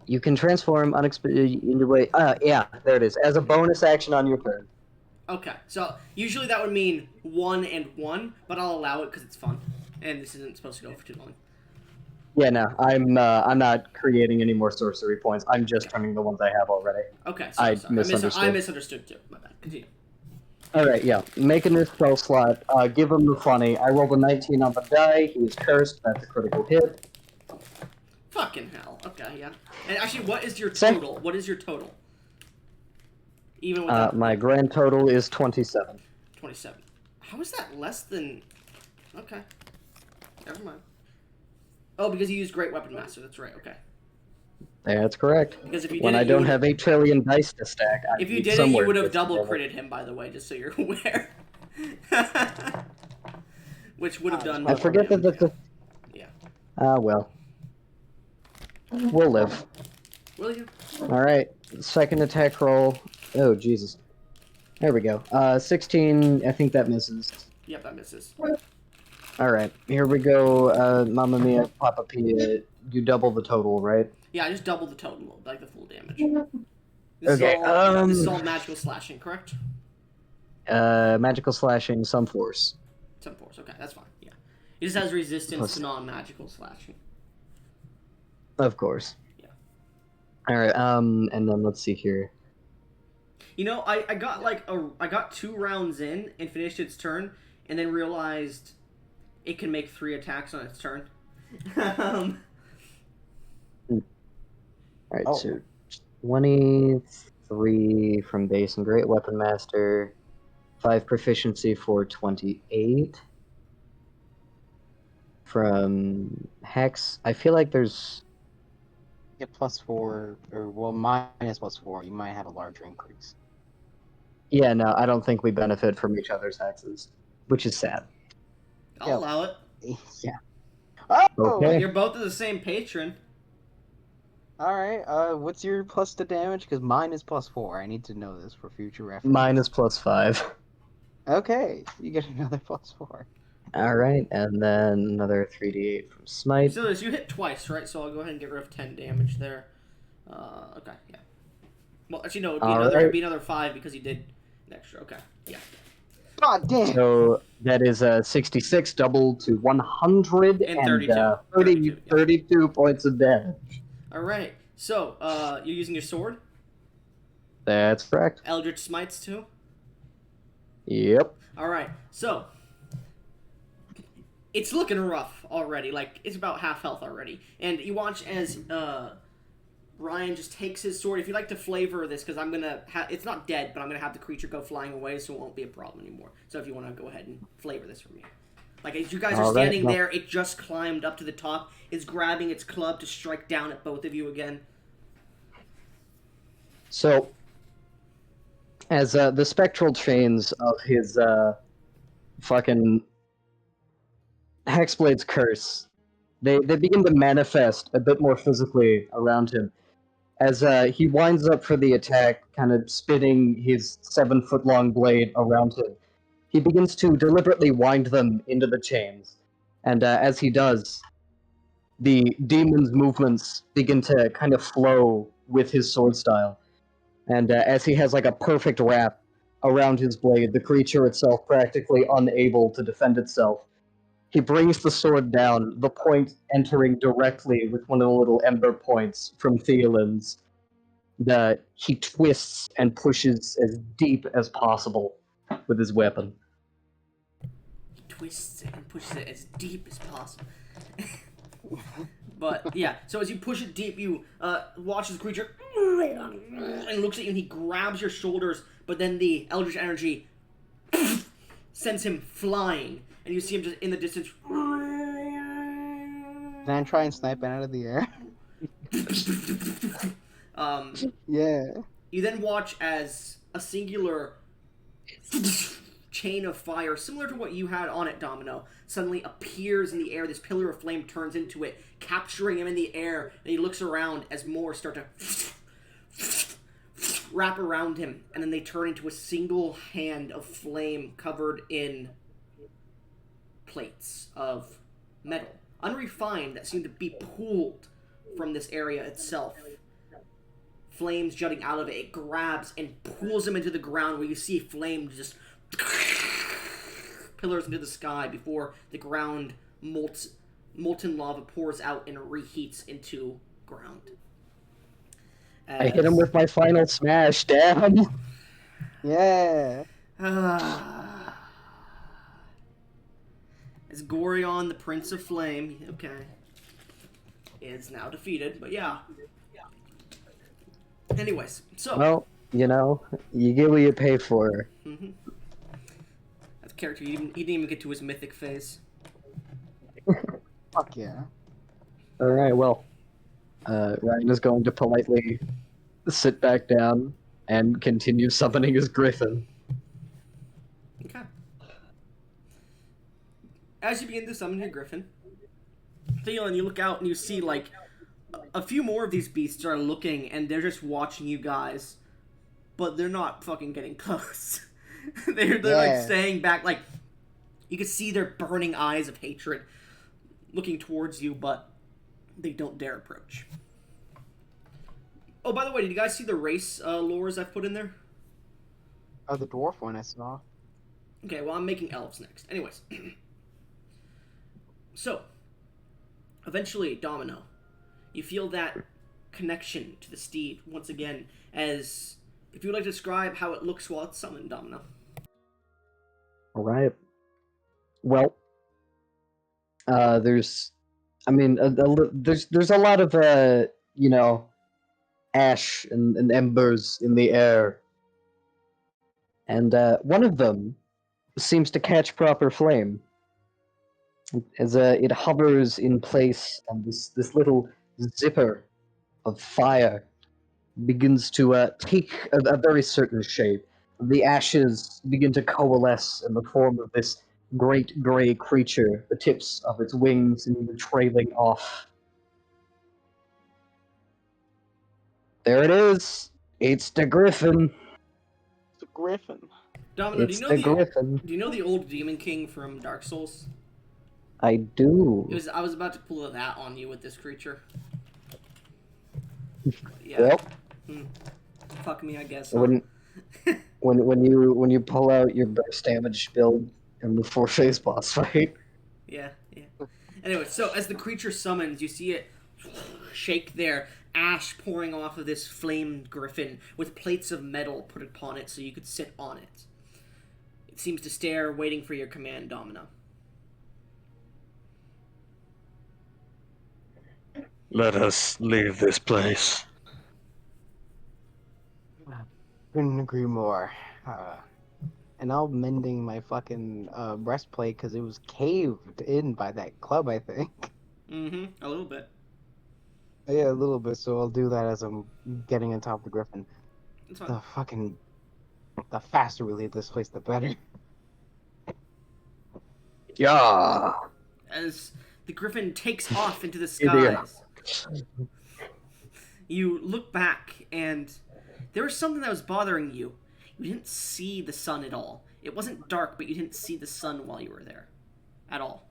You can transform unexpected into a. Yeah, there it is. As a bonus action on your turn. Okay, so usually that would mean 1 and 1, but I'll allow it because it's fun, and this isn't supposed to go for too long. Yeah, no, I'm not creating any more sorcery points. I'm just turning the ones I have already. Okay, I sorry. misunderstood. I misunderstood too. My bad. Continue. Alright, yeah. Make a new spell slot. Give him the funny. I rolled a 19 on the die. He is cursed. That's a critical hit. Fucking hell. Okay, yeah. And actually, what is your Sec- total? What is your total? Even without My grand total is 27. 27. How is that less than? Okay. Never mind. Oh, because you used Great Weapon Master. That's right. Okay. That's correct. Because if you did When it, I you don't would've- have 8 trillion dice to stack, I If you need did it, somewhere you would to have get some double damage. critted him, by the way, just so you're aware. Which would have done. I forget that that's a... Yeah. well. We'll live. Will you? Alright, second attack roll. Oh, Jesus. There we go. 16, I think that misses. Yep, that misses. Alright, here we go. Mamma Mia, Papa Pia. You double the total, right? Yeah, I just doubled the total, like the full damage. Okay, This is all magical slashing, correct? Magical slashing, some force. Some force. Okay, that's fine. Yeah. It just has resistance to non-magical slashing. Of course. Yeah. Alright, and then let's see here. You know, I got 2 rounds in and finished its turn, and then realized it can make 3 attacks on its turn. Alright, so 23 from base and Great Weapon Master, 5 proficiency for 28. From Hex, I feel like there's... Get +4, or well, -+4. You might have a larger increase. Yeah, no, I don't think we benefit from each other's hexes, which is sad. I'll Yeah. allow it. Yeah. Oh! Okay. You're both of the same patron. All right. What's your plus to damage? Because mine is +4. I need to know this for future reference. Mine is +5. Okay, you get another +4. All right, and then another 3d8 from Smite. So you hit twice, right? So I'll go ahead and get rid of 10 damage there. Okay, yeah. Well, actually, no, it'd be another 5 because he did an extra. Okay, yeah. God damn. So that is 66 doubled to 100 And and 32. 32, yeah. 32 points of damage. All right. So you're using your sword. That's correct. Eldritch Smites too. Yep. All right. So it's looking rough already. Like it's about half health already, and you watch as Ryan just takes his sword. If you'd like to flavor this, because I'm gonna it's not dead, but I'm gonna have the creature go flying away, so it won't be a problem anymore. So if you want to go ahead and flavor this for me. Like, as you guys are standing there, it just climbed up to the top, is grabbing its club to strike down at both of you again. So, as the spectral chains of his fucking Hexblade's curse, they begin to manifest a bit more physically around him. As he winds up for the attack, kind of spinning his 7-foot-long blade around him, he begins to deliberately wind them into the chains. And as he does, the demon's movements begin to kind of flow with his sword style. And as he has like a perfect wrap around his blade, the creature itself practically unable to defend itself, he brings the sword down, the point entering directly with one of the little ember points from Theolyn's. He twists and pushes as deep as possible with his weapon. He twists it and pushes it as deep as possible. But yeah, so as you push it deep, you watch the creature and looks at you, and he grabs your shoulders. But then the eldritch energy sends him flying, and you see him just in the distance. Then try and snipe it out of the air. Yeah. You then watch as a singular chain of fire, similar to what you had on it, Domino, suddenly appears in the air. This pillar of flame turns into it, capturing him in the air, and he looks around as more start to wrap around him, and then they turn into a single hand of flame covered in plates of metal, unrefined, that seem to be pulled from this area itself. Flames jutting out of it, it grabs and pulls him into the ground, where you see flame just pillars into the sky before the ground molten lava pours out and reheats into ground. I hit him with my final smash, damn! Yeah. As Gorion, the Prince of Flame, okay, is now defeated, but yeah. Anyways, so... Well, you know, you get what you pay for. Mm-hmm. That character, he didn't even get to his mythic phase. Fuck yeah. Alright, well, Ryan is going to politely sit back down and continue summoning his griffin. Okay. As you begin to summon your griffin, Theolyn, you look out and you see, like, a few more of these beasts are looking, and they're just watching you guys, but they're not fucking getting close. they're like staying back, like, you can see their burning eyes of hatred looking towards you, but they don't dare approach. Oh, by the way, did you guys see the race lures I've put in there? Oh, the dwarf one I saw. Okay, well, I'm making elves next. Anyways. So, eventually, Domino, you feel that connection to the steed once again, as if you would like to describe how it looks while it's summoned, Domino. Alright. Well, there's a lot of, you know, ash and embers in the air. And one of them seems to catch proper flame. As it hovers in place, and this little zipper of fire begins to take a very certain shape. The ashes begin to coalesce in the form of this great gray creature, the tips of its wings and trailing off. There it is. It's the griffin. It's a griffin. Domino, It's the griffin. do you know the old Demon King from Dark Souls? I do. I was about to pull that on you with this creature. Yeah. Well, Fuck me, I guess. Huh? when you pull out your burst damage build in the 4-phase boss fight. Yeah. Anyway, so as the creature summons, you see it shake there, ash pouring off of this flamed griffin with plates of metal put upon it so you could sit on it. It seems to stare, waiting for your command, Domino. Let us leave this place. Couldn't agree more. And I'm mending my fucking breastplate because it was caved in by that club, I think. A little bit. Yeah, a little bit, so I'll do that as I'm getting on top of the griffin. It's fine. The faster we leave this place, the better. Yeah. As the griffin takes off into the Idiot. skies, you look back and there was something that was bothering you. You didn't see the sun at all. It wasn't dark, but you didn't see the sun while you were there. At all.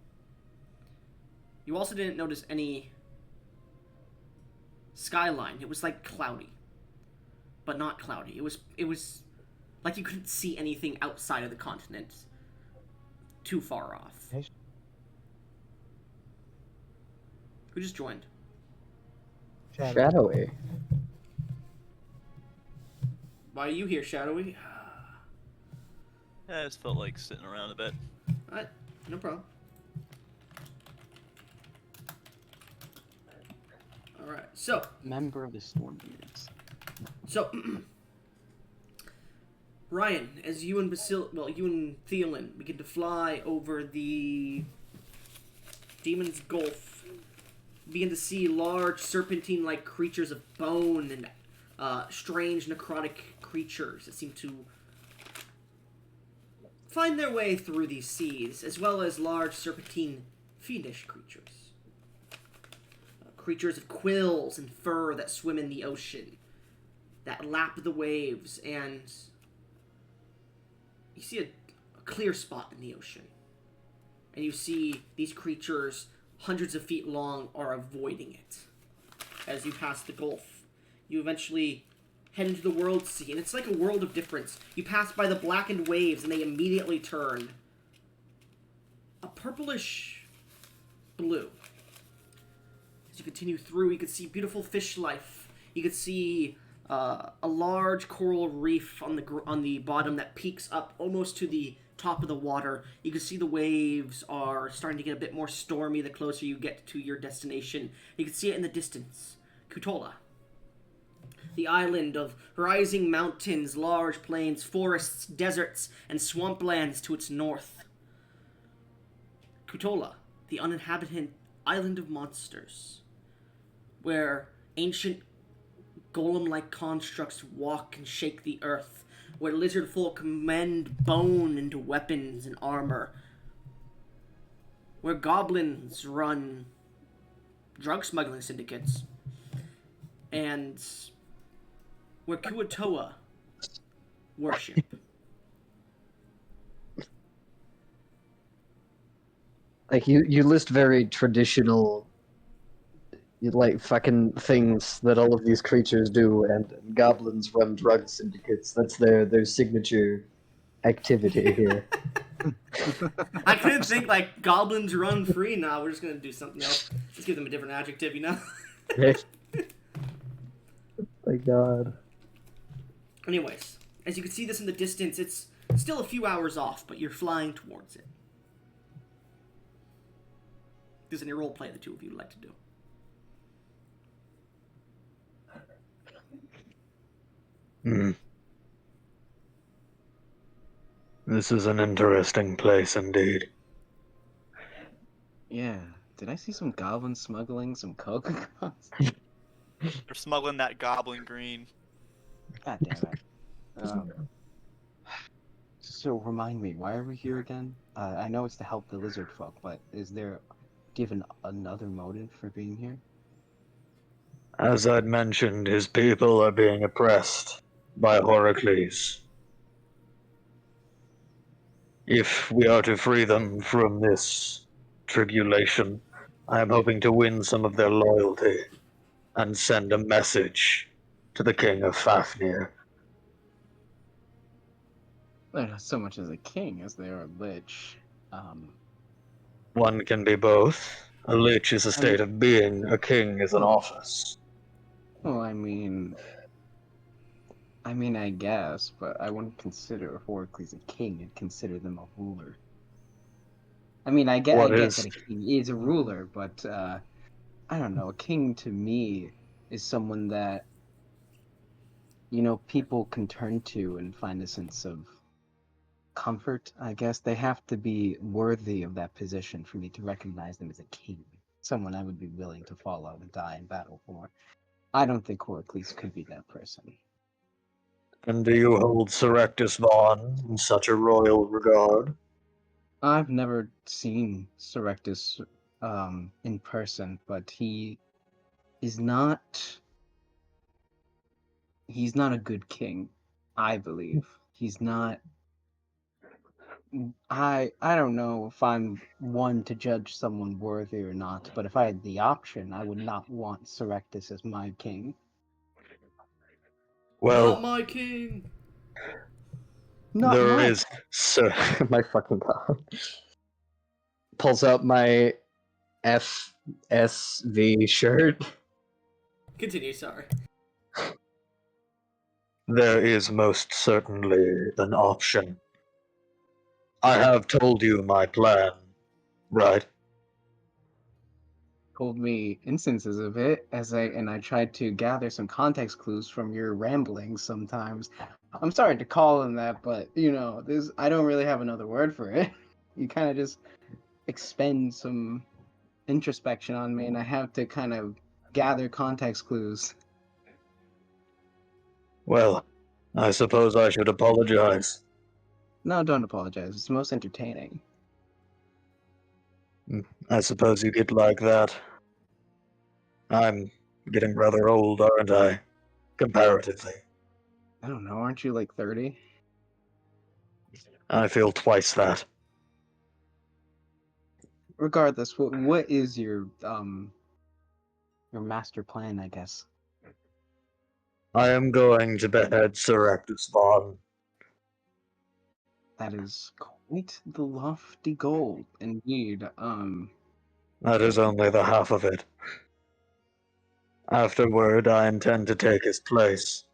You also didn't notice any skyline. It was like cloudy. But not cloudy. It was like you couldn't see anything outside of the continent too far off. Who just joined? Shadowy. Why are you here, Shadowy? I just felt like sitting around a bit. Alright, no problem. Alright, so. Member of the Stormbeards. So, Ryan, as you and Theolyn begin to fly over the Demon's Gulf, you begin to see large serpentine-like creatures of bone and strange necrotic creatures that seem to find their way through these seas, as well as large serpentine fiendish creatures. Creatures of quills and fur that swim in the ocean, that lap the waves, and you see a clear spot in the ocean. And you see these creatures, hundreds of feet long, are avoiding it. As you pass the Gulf, you eventually head into the World Sea, and it's like a world of difference. You pass by the blackened waves, and they immediately turn a purplish blue. As you continue through, you can see beautiful fish life. You can see a large coral reef on the bottom that peaks up almost to the top of the water. You can see the waves are starting to get a bit more stormy the closer you get to your destination. You can see it in the distance. Cutola. The island of rising mountains, large plains, forests, deserts, and swamplands to its north. Cutola, the uninhabited island of monsters, where ancient golem-like constructs walk and shake the earth, where lizard folk mend bone into weapons and armor, where goblins run drug smuggling syndicates, and where Cutola worship. Like you list very traditional like fucking things that all of these creatures do, and goblins run drug syndicates. That's their signature activity here. I couldn't think like goblins run free. Now we're just gonna do something else. Just give them a different adjective, you know? My God. Anyways, as you can see this in the distance, it's still a few hours off, but you're flying towards it. There's any role play the two of you would like to do. This is an interesting place indeed. Yeah. Did I see some goblins smuggling some coke? They're smuggling that goblin green. God damn it. So remind me, why are we here again? I know it's to help the lizard folk, but do you have another motive for being here? As I'd mentioned, his people are being oppressed by Horacles. If we are to free them from this tribulation, I am hoping to win some of their loyalty and send a message to the king of Fafnir. They're not so much as a king as they are a lich. Um, One can be both. A lich is a I mean, state of being, a king is an well, office. well, I guess, but I wouldn't consider Horacles a king. I'd consider them a ruler. I What get is that a king is a ruler, but I don't know. A king to me is someone that people can turn to and find a sense of comfort. I guess they have to be worthy of that position for me to recognize them as a king. Someone I would be willing to follow and die in battle for. I don't think Horacles could be that person. And do you hold Serectus Vaughn in such a royal regard? I've never seen Serectus in person, but is not he's not a good king, I believe. He's not I don't know if I'm one to judge someone worthy or not, but if I had the option, I would not want Serectus as my king. Not Well, my king. Not there what? is Sir. My fucking god. Pulls out my FSV shirt. Continue, sorry. There is most certainly an option. I have told you my plan, right? Told me instances of it I tried to gather some context clues from your ramblings sometimes. I'm sorry to call them that, but this I don't really have another word for it. You kind of just expend some introspection on me, and I have to kind of gather context clues. Well, I suppose I should apologize. No, don't apologize. It's most entertaining. I suppose you get like that. I'm getting rather old, aren't I? Comparatively. I don't know. Aren't you like 30? I feel twice that. Regardless, what is your master plan? I guess I am going to behead Sir Actus Vaughn. that is quite the lofty goal, indeed. That is only the half of it. Afterward, I intend to take his place.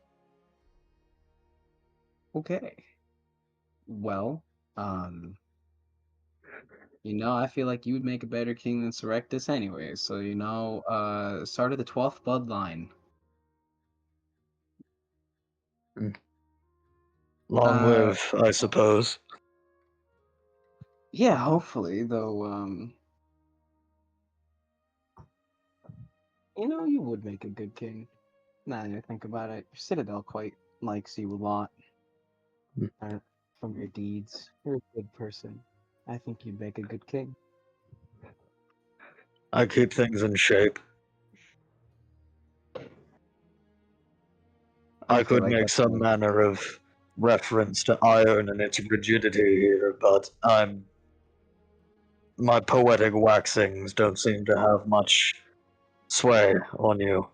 Okay. Well, I feel like you would make a better king than Serectus anyway. So, start of the 12th bloodline. Long Uh, live, I suppose. yeah, hopefully, though, you would make a good king. Now that I think about it, your Citadel quite likes you a lot uh, from your deeds. You're a good person. I think you'd make a good king. I keep things in shape. I I feel could like make that's some manner of reference to iron and its rigidity here, but my poetic waxings don't seem to have much sway on you.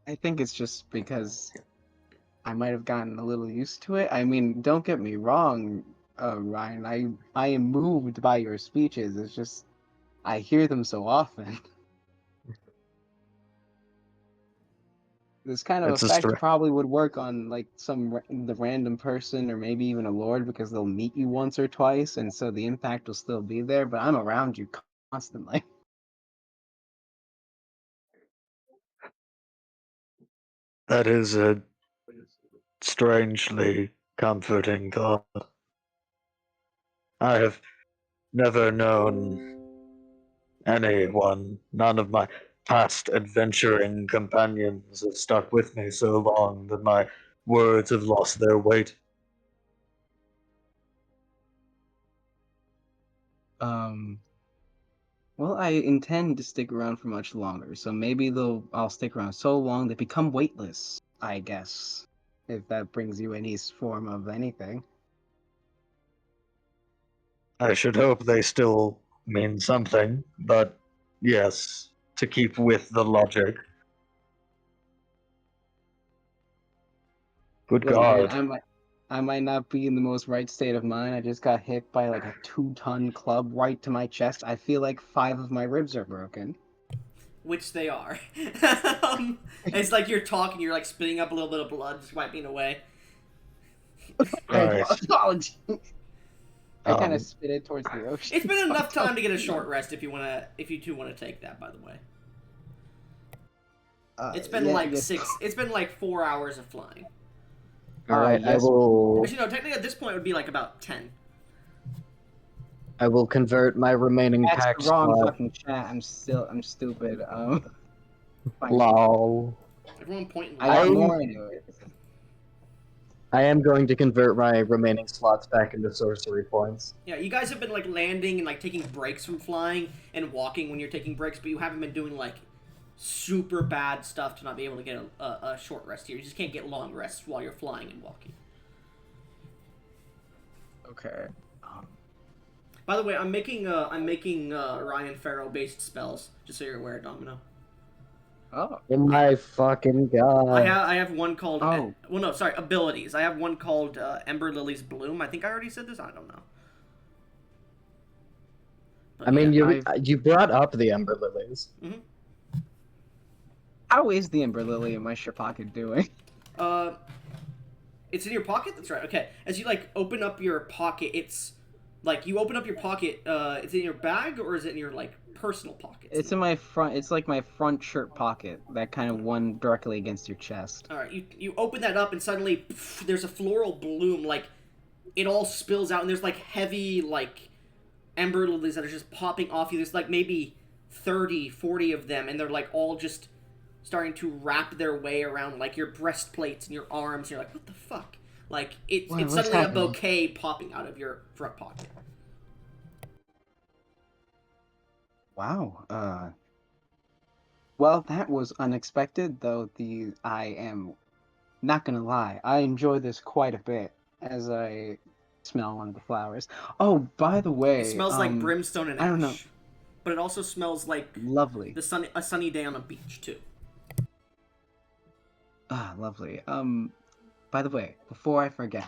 I think it's just because I might have gotten a little used to it. I mean, don't get me wrong, Ryan. I am moved by your speeches. It's just I hear them so often. This kind of It's a effect str- probably would work on like the random person or maybe even a lord because they'll meet you once or twice, and so the impact will still be there. But I'm around you constantly. That is a strangely comforting thought. I have never known anyone, none of my past adventuring companions have stuck with me so long that my words have lost their weight. Um, Well, I intend to stick around for much longer, so maybe I'll stick around so long they become weightless, I guess. If that brings you any form of anything. I should hope they still mean something, but yes, to keep with the logic. Good Look, man, God. I might not be in the most right state of mind. I just got hit by like a 2-ton club right to my chest. I feel like 5 of my ribs are broken. Which they are. It's like you're talking, you're like spitting up a little bit of blood, just wiping away. Right. Apologies. I kind of Um, spit it towards the ocean. It's been so enough time to get a don't- short rest if you two want to take that, by the way. It's been yeah, like yes. it's been like 4 hours of flying. Alright, I yes. will Actually, no, technically at this point it would be like about 10. convert my remaining That's pack the wrong slot. fucking chat. I'm stupid. Fine. Lol. Everyone point and I got laugh. more anyways. I am going to convert my remaining slots back into sorcery points. Yeah, you guys have been like landing and like taking breaks from flying and walking when you're taking breaks, but you haven't been doing like super bad stuff to not be able to get a short rest here. You just can't get long rests while you're flying and walking. Okay. By the way, I'm making Ryan Pharaoh based spells, just so you're aware, Domino. Oh. Oh my fucking god. I have one called Oh. well no, sorry, abilities. I have one called Ember Lily's Bloom. I think I already said this. I don't know. But, I mean, yeah. you brought up the Ember Lilies. How is the Ember Lily in my ship pocket doing? It's in your pocket. That's right. Okay, as you like open up your pocket, it's like you open up your pocket. Is it in your bag or is it in your like personal pockets? It's in my front. It's like my front shirt pocket. That kind of one directly against your chest. All right, you open that up and suddenly there's a floral bloom. Like it all spills out and there's like heavy like ember lilies that are just popping off you. There's like maybe 30, 40 of them, and they're like all just starting to wrap their way around like your breastplates and your arms. You're like, what the fuck? Like it's What's suddenly happening? a bouquet popping out of your front pocket. Wow. Well, that was unexpected, though. I am not gonna lie. I enjoy this quite a bit as I smell one of the flowers. Oh, by the way, It smells like brimstone and ash. I don't know. But it also smells like Lovely. a sunny day on a beach too. Ah, lovely. By the way, before I forget,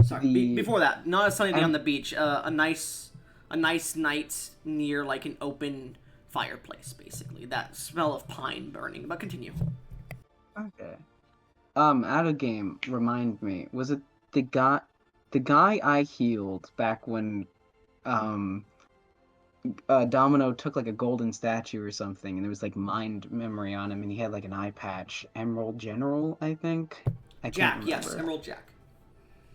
Sorry, before that, not a sunny day on the beach. A nice night near like an open fireplace, basically. That smell of pine burning. But continue. okay. Out of game, remind me, was it the guy I healed back when, Domino took like a golden statue or something, and there was like mind memory on him, and he had like an eye patch. Emerald General, I think. I Jack, can't yes, remember. Emerald Jack.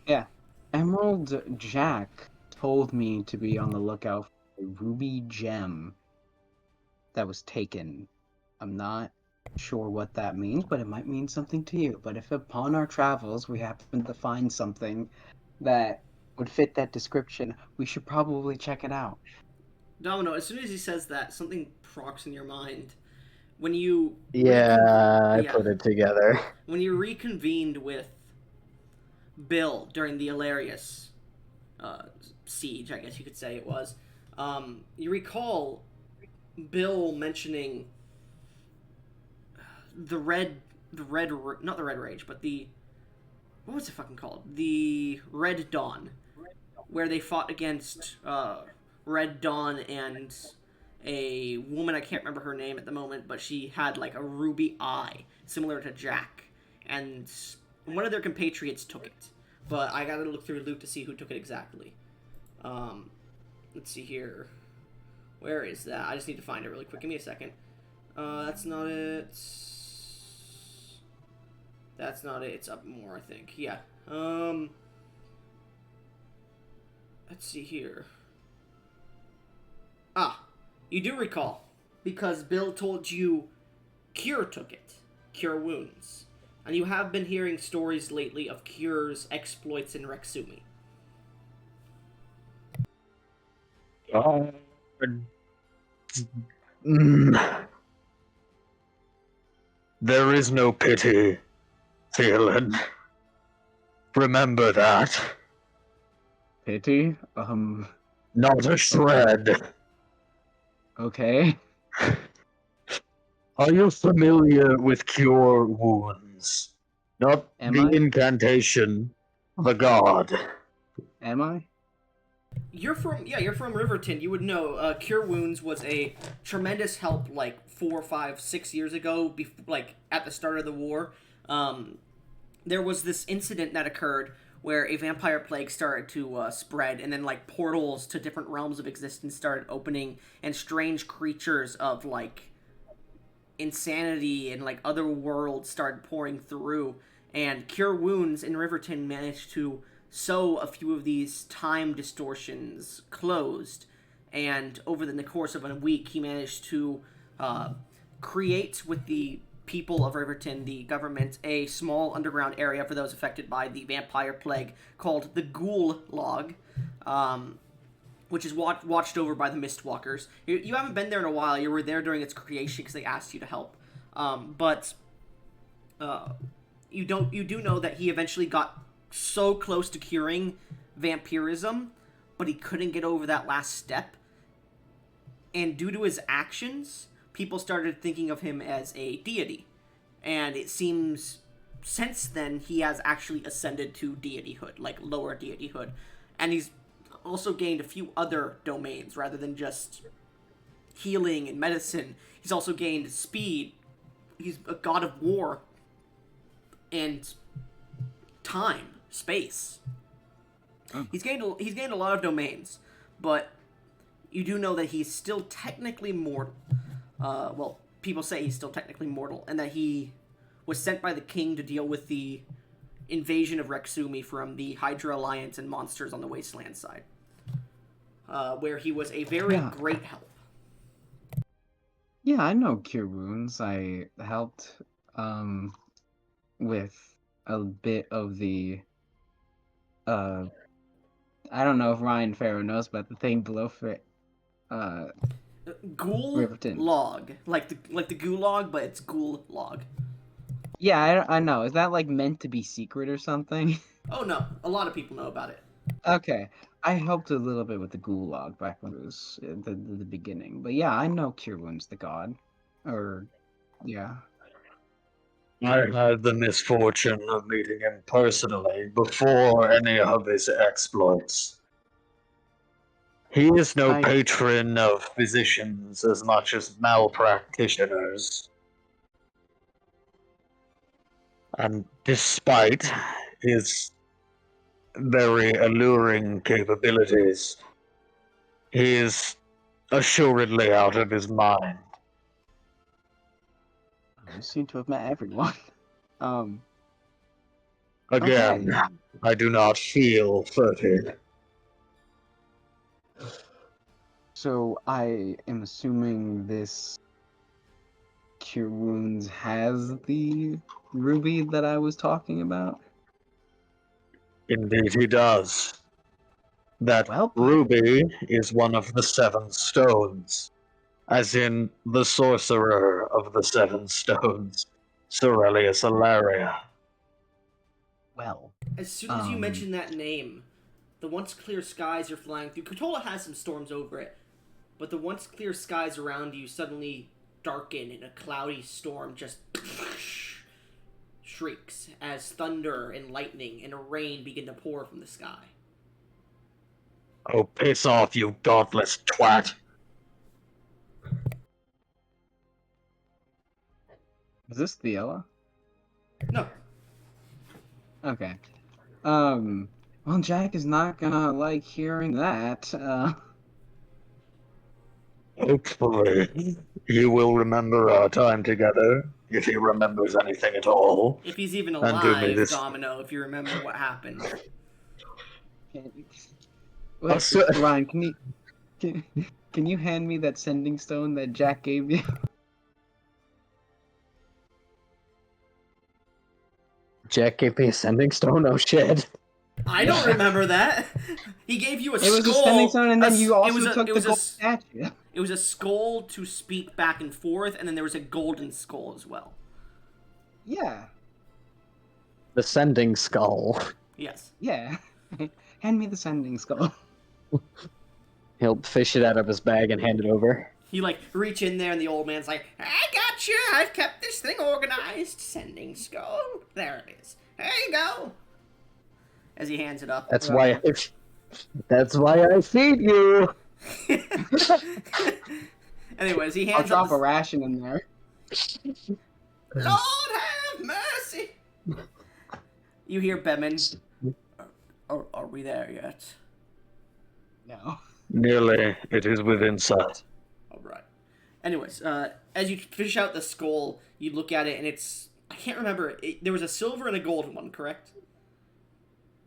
Yeah, Emerald Jack told me to be on the lookout for a ruby gem that was taken. I'm not sure what that means, but it might mean something to you. But if upon our travels we happen to find something that would fit that description, we should probably check it out. Domino, as soon as he says that, something procs in your mind. When you I put it together. When you reconvened with Bill during the Ilarius siege, I guess you could say it was, you recall Bill mentioning not the Red Rage, but what was it fucking called? The Red Dawn, where they fought against Red Dawn and a woman, I can't remember her name at the moment, but she had like a ruby eye, similar to Jack, and one of their compatriots took it. But I gotta look through loot to see who took it exactly. Let's see here. Where is that? I just need to find it really quick. Give me a second. That's not it. That's not it. It's up more, I think. Yeah. Let's see here. You do recall, because Bill told you Cure took it. Cure wounds. And you have been hearing stories lately of Cure's exploits in Rexumi. Mm. There is no pity, Theolyn. Remember that. Pity? Not a shred. Okay. Are you familiar with cure wounds? Not Am the I? incantation, the god. Am I? You're from Riverton. You would know. Cure Wounds was a tremendous help like 4, 5, 6 years ago. Like at the start of the war, there was this incident that occurred where a vampire plague started to spread, and then like portals to different realms of existence started opening, and strange creatures of like insanity and like other worlds started pouring through, and Cure Wounds in Riverton managed to sew a few of these time distortions closed, and over the course of a week he managed to create with the people of Riverton, the government, a small underground area for those affected by the vampire plague called the Ghoul Log, which is watched over by the Mistwalkers. You haven't been there in a while. You were there during its creation because they asked you to help. But you do know that he eventually got so close to curing vampirism, but he couldn't get over that last step. And due to his actions, people started thinking of him as a deity. And it seems since then he has actually ascended to deityhood, like lower deityhood. And he's also gained a few other domains rather than just healing and medicine. He's also gained speed. He's a god of war and time, space. He's gained a lot of domains, but you do know that he's still technically mortal. Well, people say he's still technically mortal, and that he was sent by the king to deal with the invasion of Rexumi from the Hydra Alliance and monsters on the Wasteland side, where he was a very great help. Yeah, I know Cure Wounds. I helped with a bit of the I don't know if Ryan Farrow knows about the thing below Ghoul Riverton. Log, like the Gulag, but it's Ghoul Log. Yeah, I know. Is that like meant to be secret or something? Oh no, a lot of people know about it. Okay, I helped a little bit with the Gulag back when it was the beginning, but yeah, I know Cure Wounds, the god, or yeah. I had the misfortune of meeting him personally before any of his exploits. He is no patron of physicians as much as malpractitioners. And despite his very alluring capabilities, he is assuredly out of his mind. You seem to have met everyone. Again, Okay. I do not feel furtive. So I am assuming this Cure Wounds has the ruby that I was talking about? Indeed he does. That ruby is one of the 7 stones, as in the sorcerer of the 7 stones, Cerelius Alaria. Well, as soon as you mention that name, the once clear skies you're flying through, Cutola has some storms over it, but the once clear skies around you suddenly darken in a cloudy storm just shrieks as thunder and lightning and rain begin to pour from the sky. Oh, piss off, you godless twat! Is this Theola? No. Okay. Well, Jack is not gonna like hearing that. Hopefully, he will remember our time together, if he remembers anything at all. If he's even And do me alive, this. Domino, if you remember what happened. Wait, Ryan, can you hand me that sending stone that Jack gave you? Jack gave me a sending stone? Oh shit. I don't remember that. He gave you a skull. It was a sending stone, and then you also it took was the gold statue. It was a skull to speak back and forth, and then there was a golden skull as well. Yeah. The sending skull. Yes. Yeah. Hand me the sending skull. He'll fish it out of his bag and hand it over. You, like, reach in there, and the old man's like, I got you! I've kept this thing organized. Sending skull. There it is. There you go. As he hands it up. That's why I feed you. Anyways, he I'll hands drop up a ration in there. Lord have mercy! You hear Bemin. Are we there yet? No. Nearly. It is within sight. Alright. Anyways, as you fish out the skull, you look at it and it's... I can't remember. There was a silver and a golden one, correct?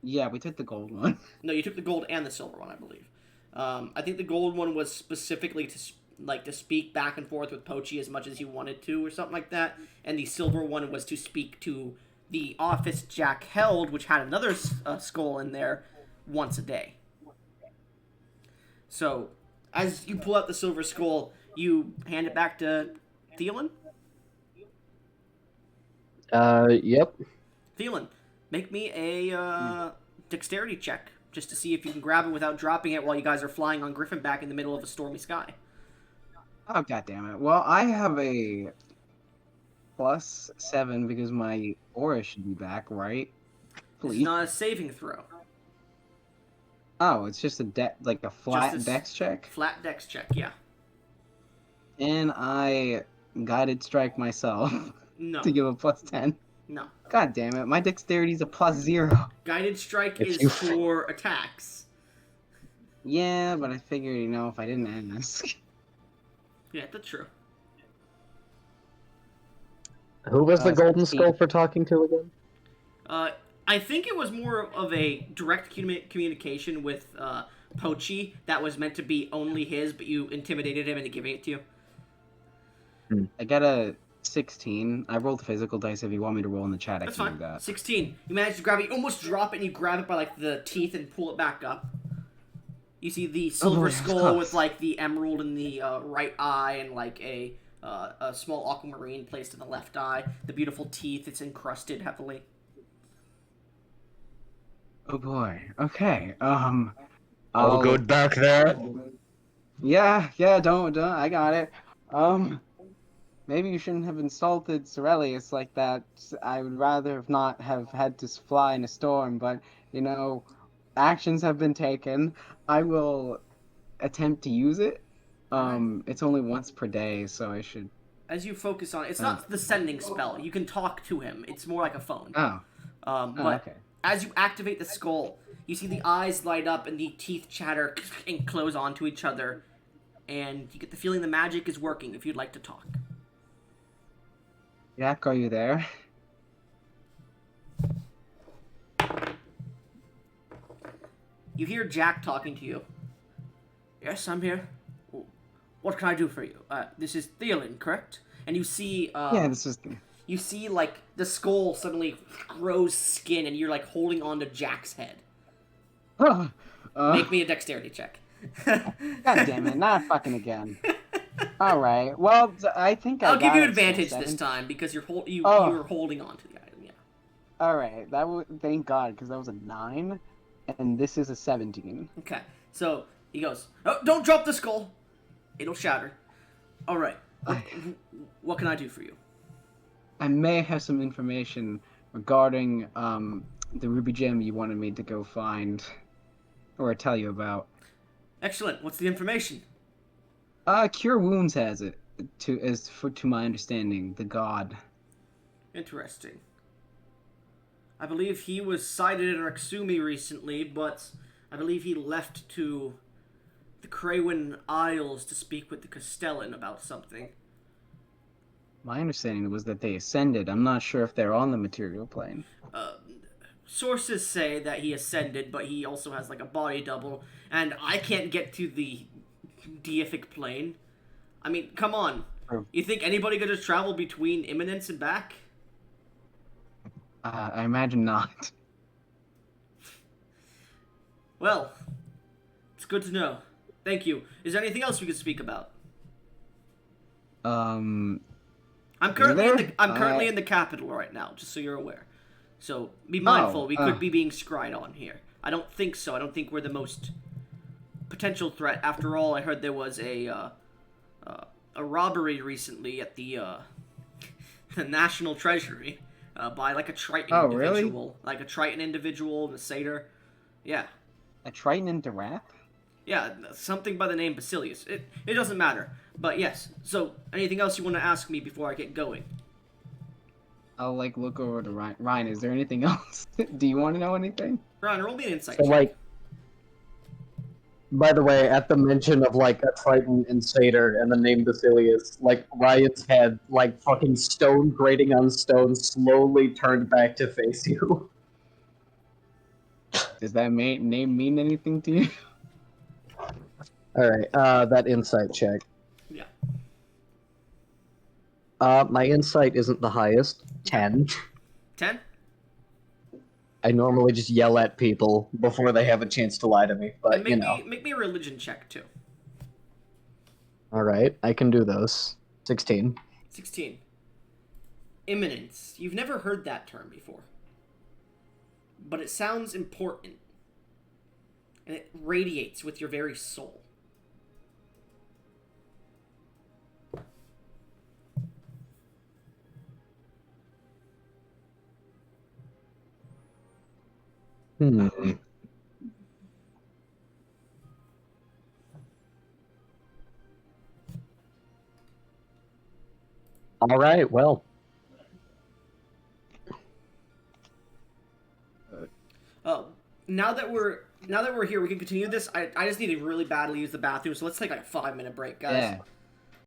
Yeah, we took the gold one. No, you took the gold and the silver one, I believe. I think the gold one was specifically to speak back and forth with Pochi as much as you wanted to, or something like that. And the silver one was to speak to the office Jack held, which had another skull in there, once a day. So, as you pull out the silver skull, you hand it back to Theolyn. Yep. Theolyn, make me a dexterity check, just to see if you can grab it without dropping it while you guys are flying on Griffin back in the middle of a stormy sky. Oh, goddammit. Well, I have a +7 because my aura should be back, right? It's Please. not a saving throw. Oh, it's just a flat Just a dex check? Flat dex check, yeah. And I guided strike myself No. to give a +10. No. God damn it, my dexterity's a +0. Guided strike If is you- for attacks. Yeah, but I figured, if I didn't ask. Yeah, that's true. Who was the golden 16. skull for talking to again? I think it was more of a direct communication with Pochi that was meant to be only his, but you intimidated him into giving it to you. I got a 16. I rolled physical dice. If you want me to roll in the chat, That's I can fine. do that. 16. You manage to grab it. You almost drop it, and you grab it by like the teeth and pull it back up. You see the silver boy, that was skull tough. with like the emerald in the right eye and like a small aquamarine placed in the left eye. The beautiful teeth. It's encrusted heavily. Oh boy. Okay. All All good back there? Yeah. Don't. I got it. Maybe you shouldn't have insulted Cerelius like that. I would rather have not have had to fly in a storm, but actions have been taken. I will attempt to use it. It's only once per day, so I should. As you focus on it, it's not the sending spell. You can talk to him. It's more like a phone. Oh. But Okay. as you activate the skull, you see the eyes light up and the teeth chatter and close onto each other, and you get the feeling the magic is working if you'd like to talk. Jack, are you there? You hear Jack talking to you. Yes, I'm here. What can I do for you? This is Theolyn, correct? And you see, Yeah, this is. you see, like, the skull suddenly grows skin, and you're, like, holding onto Jack's head. Make me a dexterity check. God damn it, not fucking again. Alright, well, I think I'll give you got it, so advantage this 7. time, because you're you Oh. were holding on to the item, yeah. Alright, thank God, because that was a 9, and this is a 17. Okay, so he goes, oh, don't drop the skull. It'll shatter. Alright, what can I do for you? I may have some information regarding the ruby gem you wanted me to go find, or tell you about. Excellent, what's the information? Cure Wounds has it, to my understanding, the god. Interesting. I believe he was sighted in Raksumi recently, but I believe he left to the Kraywin Isles to speak with the Castellan about something. My understanding was that they ascended. I'm not sure if they're on the material plane. Sources say that he ascended, but he also has like a body double, and I can't get to the deific plane. I mean, come on. True. You think anybody could just travel between Imminence and back? I imagine not. Well, it's good to know. Thank you. Is there anything else we could speak about? Um, I'm currently there? I'm currently in the capital right now, just so you're aware. So be mindful. We could be being scryed on here. I don't think so. I don't think we're the most potential threat. After all, I heard there was a robbery recently at the the National Treasury by like a Triton Oh, really? individual, like a Triton individual, the satyr. Yeah, a Triton into Wrath? yeah, something by the name Basilius. It doesn't matter. But yes. So anything else you want to ask me before I get going? I'll like look over to Ryan. Ryan, is there anything else? Do you want to know anything? Ryan, roll me an insight So, check. like, by the way, at the mention of like a Triton and Satyr and the name Basilius, like Ryan's head, like fucking stone grating on stone, slowly turned back to face you. Does that name mean anything to you? All right, that insight check. Yeah. My insight isn't the highest. 10. 10? I normally just yell at people before they have a chance to lie to me, but And you know. make me a religion check too. All right, I can do those. 16. 16. Imminence. You've never heard that term before. But it sounds important. And it radiates with your very soul. Hmm. All right, well. Now that we're here, we can continue this. I just need to really badly use the bathroom, so let's take like a 5-minute break, guys. Yeah.